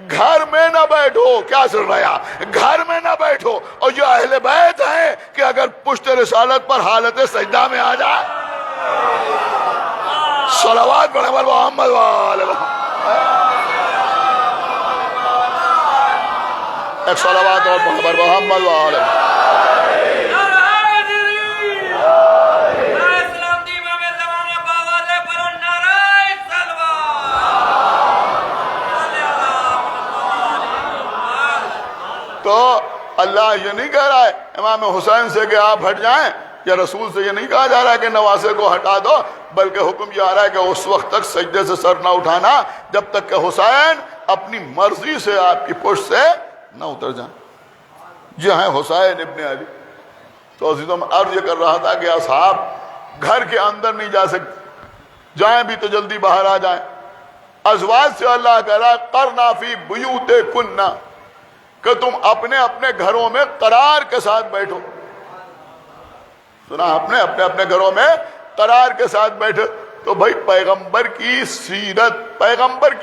گھر میں نہ بیٹھو۔ کیا چل رہا ہے؟ گھر میں نہ بیٹھو۔ اور یہ اہل بیت ہیں کہ اگر پشت رسالت پر حالت سجدہ میں آ جائے، صلوات پڑھیں محمد وآل محمد۔ ایک صلوات اور پڑھیں محمد وآل محمد۔ تو اللہ یہ نہیں کہہ رہا ہے امام حسین سے کہ آپ ہٹ جائیں، یا رسول سے یہ نہیں کہا جا رہا ہے کہ نواسے کو ہٹا دو، بلکہ حکم یہ آ رہا ہے کہ اس وقت تک سجدے سے سر نہ اٹھانا جب تک کہ حسین اپنی مرضی سے آپ کی پشت سے نہ اتر جائیں۔ یہ ہیں حسین ابن علی۔ تو عزیزوں میں عرض یہ کر رہا تھا کہ اصحاب گھر کے اندر نہیں جا سکتے، جائیں بھی تو جلدی باہر آ جائیں۔ ازواج سے اللہ کہہ رہا ہے قرنا فی بیوتکن، کہ تم اپنے اپنے گھروں میں قرار کے ساتھ بیٹھو۔ سنا آپ نے؟ اپنے اپنے گھروں میں قرار کے ساتھ بیٹھو۔ تو بھائی پیغمبر کی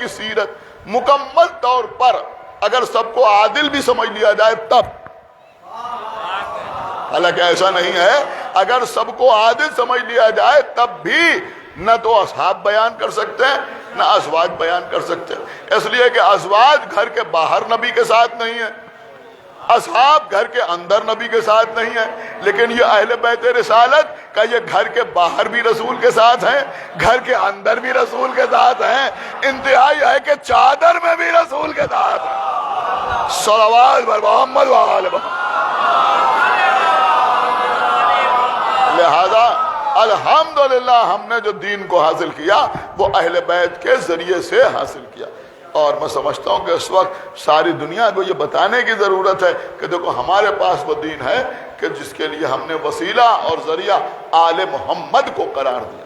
سیرت مکمل طور پر اگر سب کو عادل بھی سمجھ لیا جائے تب، حالانکہ ایسا نہیں ہے، اگر سب کو عادل سمجھ لیا جائے تب بھی نہ تو اصحاب بیان کر سکتے ہیں نہ ازواج بیان کر سکتے ہیں، اس لیے کہ ازواج گھر کے باہر نبی کے ساتھ نہیں ہے، اصحاب گھر کے اندر نبی کے ساتھ نہیں ہے۔ لیکن یہ اہل بیت رسالت کا یہ گھر کے باہر بھی رسول کے ساتھ ہیں، گھر کے اندر بھی رسول کے ساتھ ہیں، انتہائی ہے کہ چادر میں بھی رسول کے ساتھ ہیں۔ صلوات بر محمد وآل محمد۔ لہذا الحمدللہ ہم نے جو دین کو حاصل کیا وہ اہل بیت کے ذریعے سے حاصل کیا، اور میں سمجھتا ہوں کہ اس وقت ساری دنیا کو یہ بتانے کی ضرورت ہے کہ دیکھو ہمارے پاس وہ دین ہے کہ جس کے لیے ہم نے وسیلہ اور ذریعہ آل محمد کو قرار دیا۔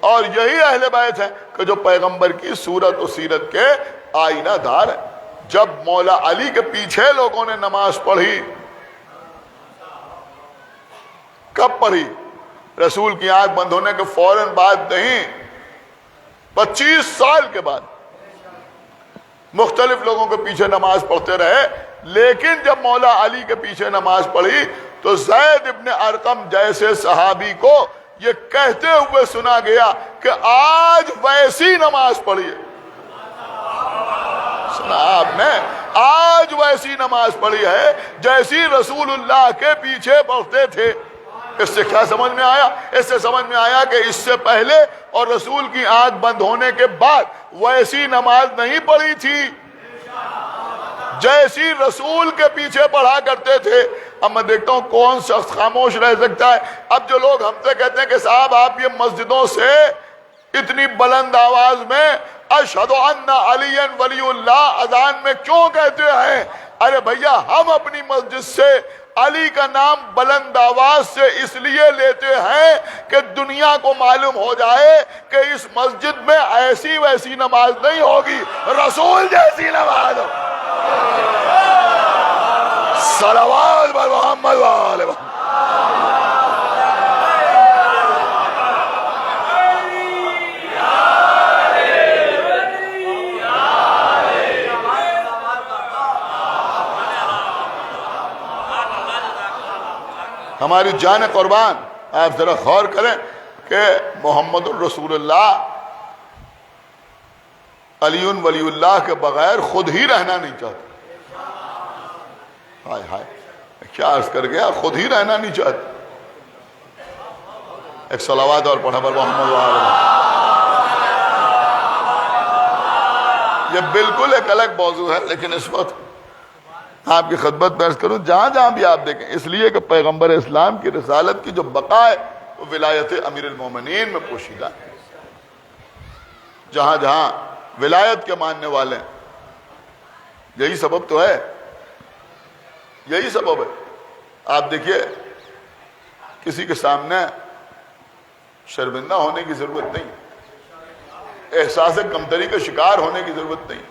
اور یہی اہل بیت ہیں کہ جو پیغمبر کی صورت و سیرت کے آئینہ دار ہیں. جب مولا علی کے پیچھے لوگوں نے نماز پڑھی، کب پڑھی؟ رسول کی آنکھ بند ہونے کے فوراً بعد نہیں، 25 سال کے بعد مختلف لوگوں کے پیچھے نماز پڑھتے رہے. لیکن جب مولا علی کے پیچھے نماز پڑھی تو زید ابن ارقم جیسے صحابی کو یہ کہتے ہوئے سنا گیا کہ آج ویسی نماز پڑھیے. سنا آپ نے؟ آج ویسی نماز پڑھی ہے جیسی رسول اللہ کے پیچھے پڑھتے تھے. اس سے کیا سمجھ میں آیا؟ اس سے سمجھ میں آیا کہ اس سے پہلے اور رسول کی آنکھ بند ہونے کے بعد ویسی نماز نہیں پڑھی تھی جیسی رسول کے پیچھے پڑھا کرتے تھے. اب میں دیکھتا ہوں کون شخص خاموش رہ سکتا ہے. اب جو لوگ ہم سے کہتے ہیں کہ صاحب آپ یہ مسجدوں سے اتنی بلند آواز میں اشہد ان علی ولی اللہ اذان میں کیوں کہتے ہیں؟ ارے بھیا، ہم اپنی مسجد سے علی کا نام بلند آواز سے اس لیے لیتے ہیں کہ دنیا کو معلوم ہو جائے کہ اس مسجد میں ایسی ویسی نماز نہیں ہوگی، رسول جیسی نماز ہو. صلوات بر محمد و آل محمد. ہماری جان قربان، آپ ذرا غور کریں کہ محمد الرسول اللہ علی ولی اللہ کے بغیر خود ہی رہنا نہیں چاہتے. ہائے ہائے، کیا عرض کر گیا، خود ہی رہنا نہیں چاہتے. ایک صلوات اور پڑھا پر محمد و آل محمد. یہ بالکل ایک الگ موضوع ہے، لیکن اس وقت آپ کی خدمت میں عرض کروں، جہاں جہاں بھی آپ دیکھیں، اس لیے کہ پیغمبر اسلام کی رسالت کی جو بقا ہے وہ ولایت امیر المومنین میں پوشیدہ ہے. جہاں جہاں ولایت کے ماننے والے ہیں، یہی سبب تو ہے، یہی سبب ہے. آپ دیکھیے، کسی کے سامنے شرمندہ ہونے کی ضرورت نہیں، احساس کمتری کا شکار ہونے کی ضرورت نہیں.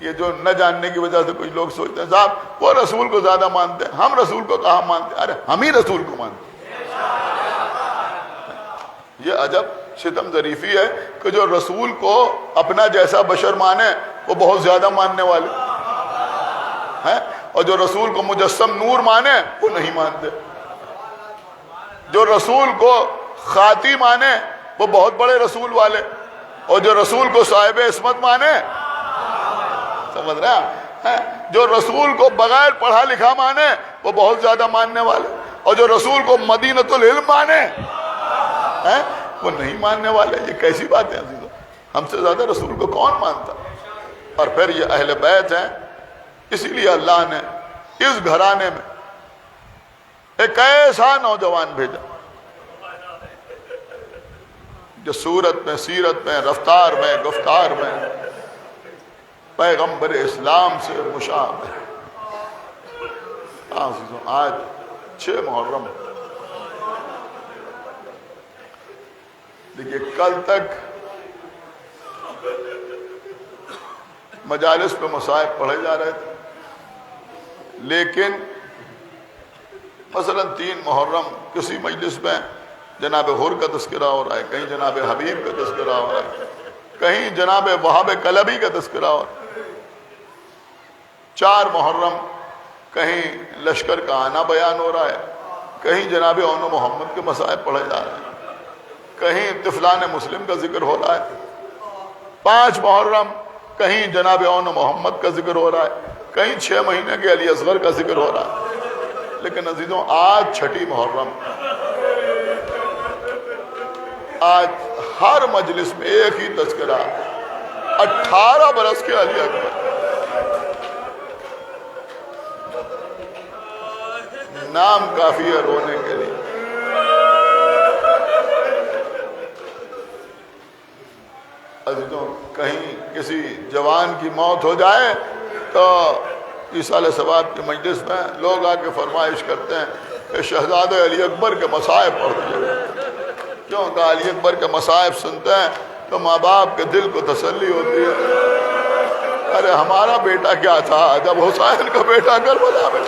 یہ جو نہ جاننے کی وجہ سے کچھ لوگ سوچتے ہیں صاحب وہ رسول کو زیادہ مانتے ہیں، ہم رسول کو کہاں مانتے ہیں. ارے ہم ہی رسول کو مانتے ہیں. یہ عجب ستم ظریفی ہے کہ جو رسول کو اپنا جیسا بشر مانے وہ بہت زیادہ ماننے والے ہیں، اور جو رسول کو مجسم نور مانے وہ نہیں مانتے. جو رسول کو خاطی مانے وہ بہت بڑے رسول والے، اور جو رسول کو صاحب عصمت مانے، سمجھ رہے ہیں، جو رسول کو بغیر پڑھا لکھا مانے وہ بہت زیادہ ماننے والے، اور جو رسول کو مدینۃ العلم مانے وہ نہیں ماننے والے. یہ کیسی بات ہے عزیزو؟ ہم سے زیادہ رسول کو کون مانتا؟ اور پھر یہ اہل بیت ہیں، اسی لیے اللہ نے اس گھرانے میں ایک ایسا نوجوان بھیجا جو صورت میں، سیرت میں، رفتار میں، گفتار میں پیغمبر اسلام سے مشابہ ہے. آج 6 محرم، دیکھیے کل تک مجالس پہ مصائب پڑھے جا رہے تھے، لیکن مثلا 3 محرم کسی مجلس میں جناب حر کا تذکرہ ہو رہا ہے، کہیں جناب حبیب کا تذکرہ ہو رہا ہے، کہیں جناب وہاب کلبی کا تذکرہ ہو رہا ہے. 4 محرم کہیں لشکر کا آنا بیان ہو رہا ہے، کہیں جناب اون محمد کے مصائب پڑھے جا رہے ہیں، کہیں طفلان مسلم کا ذکر ہو رہا ہے. 5 محرم کہیں جناب اون محمد کا ذکر ہو رہا ہے، کہیں 6 مہینے کے علی اصغر کا ذکر ہو رہا ہے. لیکن عزیزوں آج 6 محرم، آج ہر مجلس میں ایک ہی تذکرہ، 18 برس کے علی اکبر. نام کافی ہے رونے کے لیے. عزیزوں کہیں کسی جوان کی موت ہو جائے تو ایصال ثواب کے مجلس میں لوگ آ کے فرمائش کرتے ہیں کہ شہزادہ علی اکبر کے مصائب پڑھ دیے. بچوں کا علی اکبر کے مصائب سنتے ہیں تو ماں باپ کے دل کو تسلی ہوتی ہے، ارے ہمارا بیٹا کیا تھا جب حسین کا بیٹا کربلا میں۔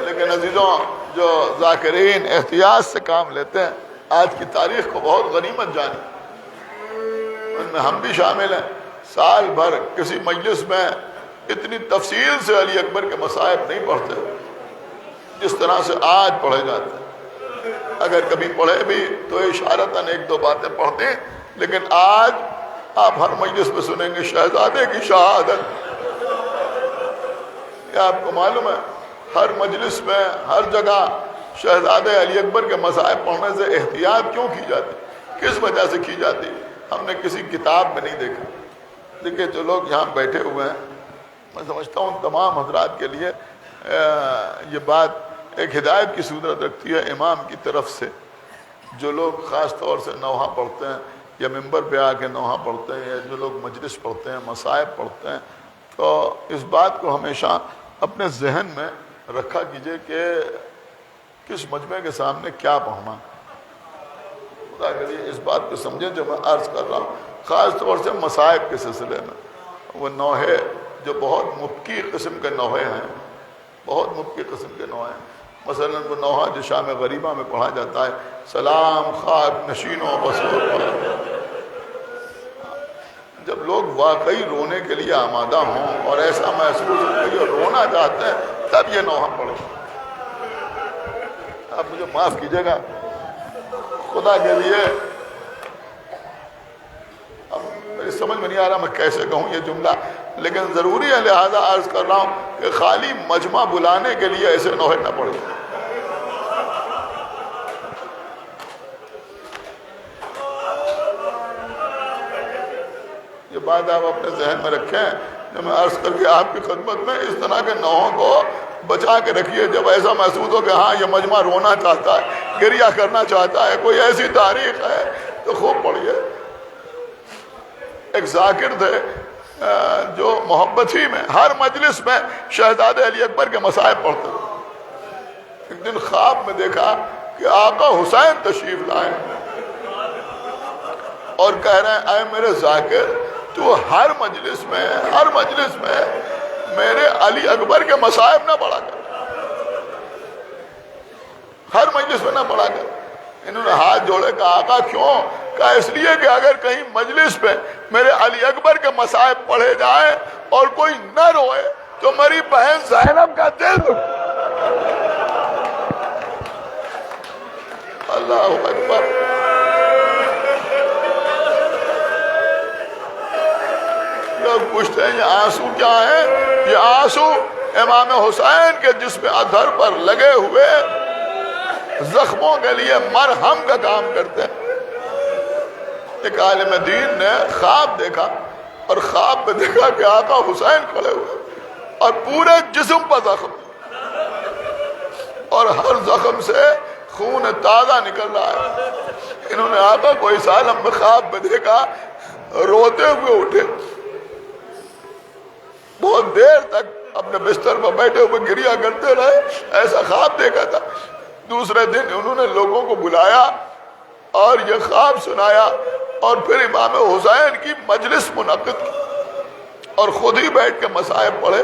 لیکن عزیزوں، جو ذاکرین احتیاط سے کام لیتے ہیں آج کی تاریخ کو بہت غنیمت جانی، ان میں ہم بھی شامل ہیں۔ سال بھر کسی مجلس میں اتنی تفصیل سے علی اکبر کے مصائب نہیں پڑھتے جس طرح سے آج پڑھے جاتے ہیں۔ اگر کبھی پڑھے بھی تو اشارتاً ایک دو باتیں پڑھتے ہیں، لیکن آج آپ ہر مجلس میں سنیں گے شہزادے کی شہادت۔ کیا آپ کو معلوم ہے ہر مجلس میں ہر جگہ شہزادے علی اکبر کے مصائب پڑھنے سے احتیاط کیوں کی جاتی، کس وجہ سے کی جاتی؟ ہم نے کسی کتاب میں نہیں دیکھا۔ دیکھیں جو لوگ یہاں بیٹھے ہوئے ہیں، میں سمجھتا ہوں تمام حضرات کے لیے یہ بات ایک ہدایت کی صورت رکھتی ہے امام کی طرف سے۔ جو لوگ خاص طور سے نوحہ پڑھتے ہیں یا ممبر پہ آ کے نوحہ پڑھتے ہیں، یا جو لوگ مجلس پڑھتے ہیں، مصائب پڑھتے ہیں، تو اس بات کو ہمیشہ اپنے ذہن میں رکھا کیجئے کہ کس مجمع کے سامنے کیا پڑھنا۔ خدا کے لیے اس بات کو سمجھیں جو میں عرض کر رہا ہوں، خاص طور سے مصائب کے سلسلے میں۔ وہ نوحے جو بہت مبکی قسم کے نوحے ہیں، بہت مبکی قسم کے نوحے ہیں، مثلا وہ نوحہ جو شام غریبہ میں پڑھا جاتا ہے، سلام خاک نشینوں بسور پر۔ جب لوگ واقعی رونے کے لیے آمادہ ہوں اور ایسا محسوس ہو کہ یہ رونا چاہتے ہیں، تب یہ نوحہ پڑھیں۔ آپ مجھے معاف کیجئے گا خدا کے لیے، اب میری سمجھ میں نہیں آ رہا میں کیسے کہوں یہ جملہ، لیکن ضروری ہے لہذا عرض کر رہا ہوں کہ خالی مجمع بلانے کے لیے ایسے نوحے نہ پڑھیں۔ یہ بات آپ اپنے ذہن میں رکھیں جو میں عرض کر کے آپ کی خدمت میں، اس طرح کے نوحوں کو بچا کے رکھیے۔ جب ایسا محسوس ہو کہ ہاں یہ مجمع رونا چاہتا ہے، گریہ کرنا چاہتا ہے، کوئی ایسی تاریخ ہے، تو خوب پڑھیے۔ ایک ذاکر تھے جو محبت ہی میں ہر مجلس میں شہزادے علی اکبر کے مصائب پڑھتے تھے۔ ایک دن خواب میں دیکھا کہ آقا حسین تشریف لائے اور کہہ رہے ہیں اے میرے ذاکر، تو ہر مجلس میں میرے علی اکبر کے مصائب نہ پڑھا کر، ہر مجلس میں نہ پڑھا کر۔ انہوں نے ہاتھ جوڑے کہا آقا کیوں؟ کہا اس لیے کہ اگر کہیں مجلس پہ میرے علی اکبر کے مصائب پڑھے جائیں اور کوئی نہ روئے تو میری بہن زینب کا دل اللہ اکبر۔ لوگ پوچھتے ہیں یہ آنسو کیا ہیں؟ یہ آنسو امام حسین کے جسم ادھر پر لگے ہوئے زخموں کے لیے مرہم کا کام کرتے ہیں۔ ایک عالم دین نے خواب دیکھا اور خواب میں دیکھا کہ آقا حسین کھڑے ہوئے اور پورے جسم پر زخم، اور ہر زخم سے خون تازہ نکل رہا ہے۔ انہوں نے آقا کو اس عالم میں خواب میں دیکھا، روتے ہوئے اٹھے، بہت دیر تک اپنے بستر پر بیٹھے ہوئے گریہ کرتے رہے، ایسا خواب دیکھا تھا۔ دوسرے دن انہوں نے لوگوں کو بلایا اور یہ خواب سنایا، اور پھر امام حسین کی مجلس منعقد کی اور خود ہی بیٹھ کے مصائب پڑھے۔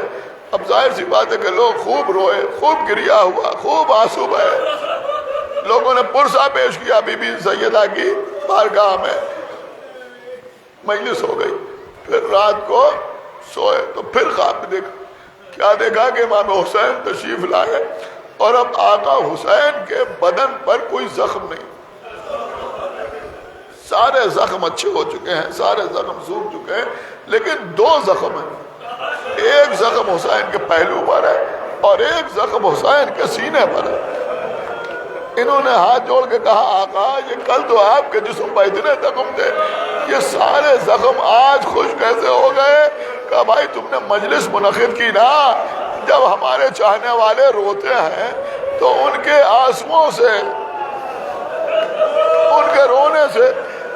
اب ظاہر سی بات ہے کہ لوگ خوب روئے، خوب گریہ ہوا، خوب آنسو بہے۔ لوگوں نے پرسہ پیش کیا بی بی سیدہ کی بارگاہ میں، مجلس ہو گئی۔ پھر رات کو سوئے تو پھر خواب میں دیکھا، کیا دیکھا کہ امام حسین تشریف لائے اور اب آقا حسین کے بدن پر کوئی زخم نہیں، سارے زخم اچھے ہو چکے ہیں، سارے زخم سوکھ چکے ہیں، لیکن دو زخم ہیں، ایک زخم حسین کے پہلو پر ہے اور ایک زخم حسین کے سینے پر ہے۔ انہوں نے ہاتھ جوڑ کے کہا آقا یہ کل تو آپ کے جسم پر اتنے زخم تھے، یہ سارے زخم آج خوش کیسے ہو گئے؟ کہا بھائی تم نے مجلس منعقد کی نا، جب ہمارے چاہنے والے روتے ہیں تو ان کے آنسوؤں سے، ان کے رونے سے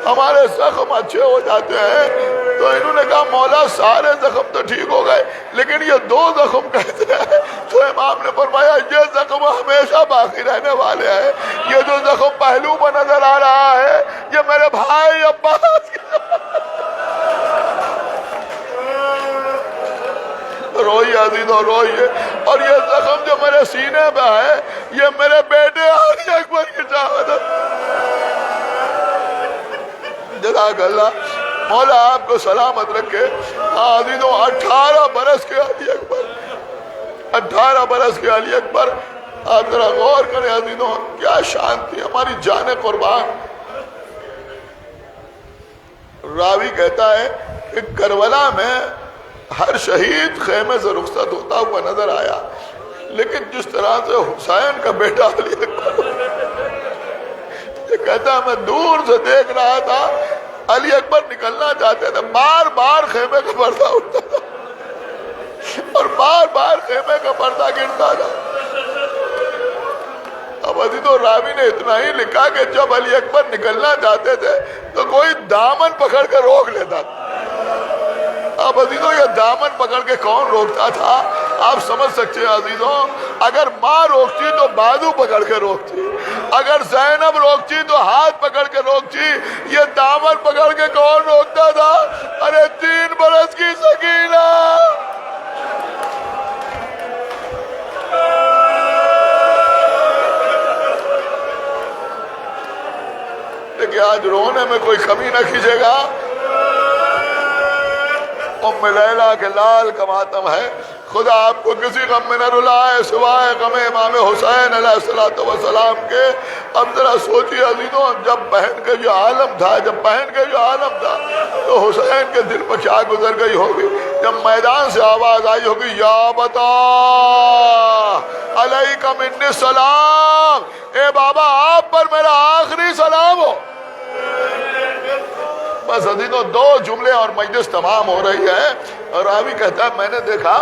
ہمارے زخم اچھے ہو جاتے ہیں۔ تو انہوں نے کہا مولا سارے زخم تو ٹھیک ہو گئے لیکن یہ دو زخم کیسے ہیں؟ تو امام نے فرمایا یہ زخم ہمیشہ باقی رہنے والے ہیں، یہ جو زخم پہلو میں نظر آ رہا ہے یہ میرے بھائی عباس روئیے عزیزوں روئیے، اور یہ زخم جو میرے سینے پہ ہے یہ میرے بیٹے علی اکبر کی چاہت ہے۔ جزاک اللہ، مولا آپ کو سلامت رکھے۔ عزیزوں 18 برس کے علی اکبر، 18 برس کے علی اکبر، آپ ذرا غور کریں عزیزوں، کیا شان تھی، ہماری جان قربان۔ راوی کہتا ہے کہ کربلا میں ہر شہید خیمے سے رخصت ہوتا ہوا نظر آیا، لیکن جس طرح سے حسین کا بیٹا علی اکبر، یہ کہتا ہے میں دور سے دیکھ رہا تھا، علی اکبر نکلنا چاہتے تھے، بار بار خیمے کا پردہ اٹھتا تھا اور بار بار خیمے کا پردہ گرتا تھا۔ اب عزیزوں راوی نے اتنا ہی لکھا کہ جب علی اکبر نکلنا چاہتے تھے تو کوئی دامن پکڑ کے روک لیتا تھا۔ اب عزیزوں یہ دامن پکڑ کے کون روکتا تھا؟ آپ سمجھ سکتے ہیں عزیزوں، اگر ماں روکتی تو بازو پکڑ کے روکتی، اگر زینب روکتی تو ہاتھ پکڑ کے روکتی، یہ دامن پکڑ کے کون روکتا تھا؟ ارے 3 برس کی سکینہ۔ لیکن آج رونے میں کوئی کمی نہ کیجیے گا، ام لیلہ کے لال کا ماتم ہے، خدا آپ کو کسی غم میں نہ رلائے سوائے غم امام حسین علیہ السلام کے۔ اب ذرا سوچیے عزیزوں، جب بہن کا جو عالم تھا تو حسین کے دل پر کیا گزر گئی ہوگی جب میدان سے آواز آئی ہوگی یا بتا علیکم منی السلام، اے بابا آپ پر میرا آخری سلام ہو۔ بس عزیزوں 2 جملے اور مجلس تمام ہو رہی ہے۔ راوی کہتا ہے میں نے دیکھا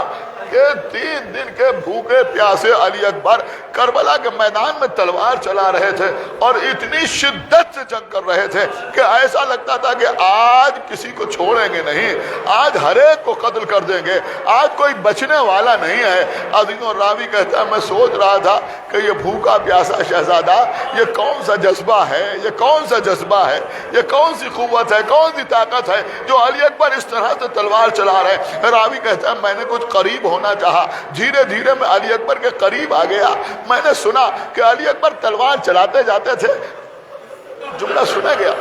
کہ 3 دن کے بھوکے پیاسے علی اکبر کربلا کے میدان میں تلوار چلا رہے تھے اور اتنی شدت سے جنگ کر رہے تھے کہ ایسا لگتا تھا کہ آج کسی کو چھوڑیں گے نہیں، آج ہر ایک کو قتل کر دیں گے، آج کوئی بچنے والا نہیں ہے۔ عزیزوں راوی کہتا ہے میں سوچ رہا تھا کہ یہ بھوکا پیاسا شہزادہ یہ کون سا جذبہ ہے، یہ کون سا جذبہ ہے، یہ کون سی قوت ہے، کون سی طاقت ہے جو علی اکبر اس طرح سے تلوار چلا رہے۔ راوی کہتا ہے میں نے کچھ قریب ہونا چاہا، دھیرے دھیرے میں علی اکبر کے قریب آ گیا، میں نے سنا کہ علی اکبر تلوار چلاتے جاتے تھے، جملہ سنا گیا،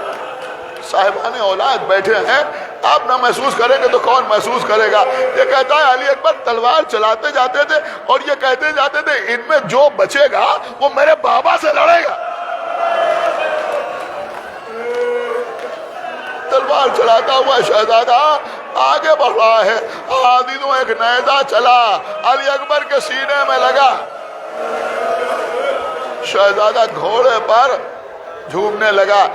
صاحبان اولاد بیٹھے ہیں، آپ نہ محسوس کریں گے تو کون محسوس کرے گا۔ یہ کہتا ہے علی اکبر تلوار چلاتے جاتے تھے اور یہ کہتے جاتے تھے ان میں جو بچے گا وہ میرے بابا سے لڑے گا۔ تلوار چلاتا ہوا شہزادہ آگے بڑھ رہا ہے، عزیزوں ایک نیزہ چلا علی اکبر کے سینے میں لگا، شہزادہ گھوڑے پر جھومنے لگا،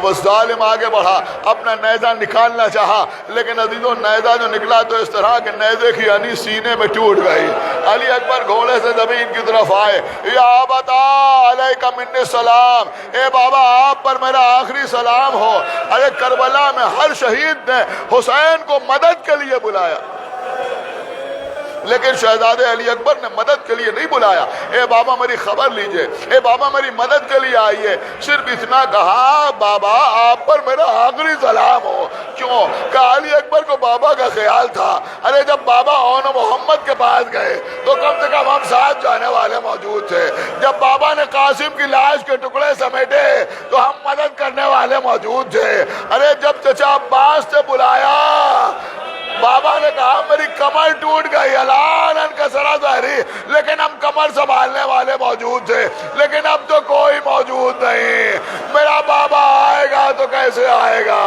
وہ ظالم آگے بڑھا، اپنا نیزہ نکالنا چاہا، لیکن عزیزوں نیزہ جو نکلا تو اس طرح کہ نیزے کی انی سینے میں ٹوٹ گئی۔ علی اکبر گھوڑے سے زمین کی طرف آئے، یا بتا علیکم منی السلام، اے بابا آپ پر میرا آخری سلام ہو۔ ارے کربلا میں ہر شہید نے حسین کو مدد کے لیے بلایا، لیکن شہزادے علی اکبر نے مدد کے لیے نہیں بلایا، اے بابا میری خبر لیجئے، اے بابا میری مدد کے لیے آئیے، صرف اتنا کہا بابا آپ پر میرا آخری سلام ہو۔ کیوں کہ علی اکبر کو بابا کا خیال تھا، ارے جب بابا اون محمد کے پاس گئے تو کم سے کم ہم ساتھ جانے والے موجود تھے، جب بابا نے قاسم کی لاش کے ٹکڑے سمیٹے تو ہم مدد کرنے والے موجود تھے، ارے جب چچا عباس سے بلایا بابا نے کہا میری کمر ٹوٹ گئی، الان کسرا ظہری، لیکن ہم کمر سنبھالنے والے موجود تھے، لیکن اب تو کوئی موجود نہیں، میرا بابا آئے گا تو کیسے آئے گا،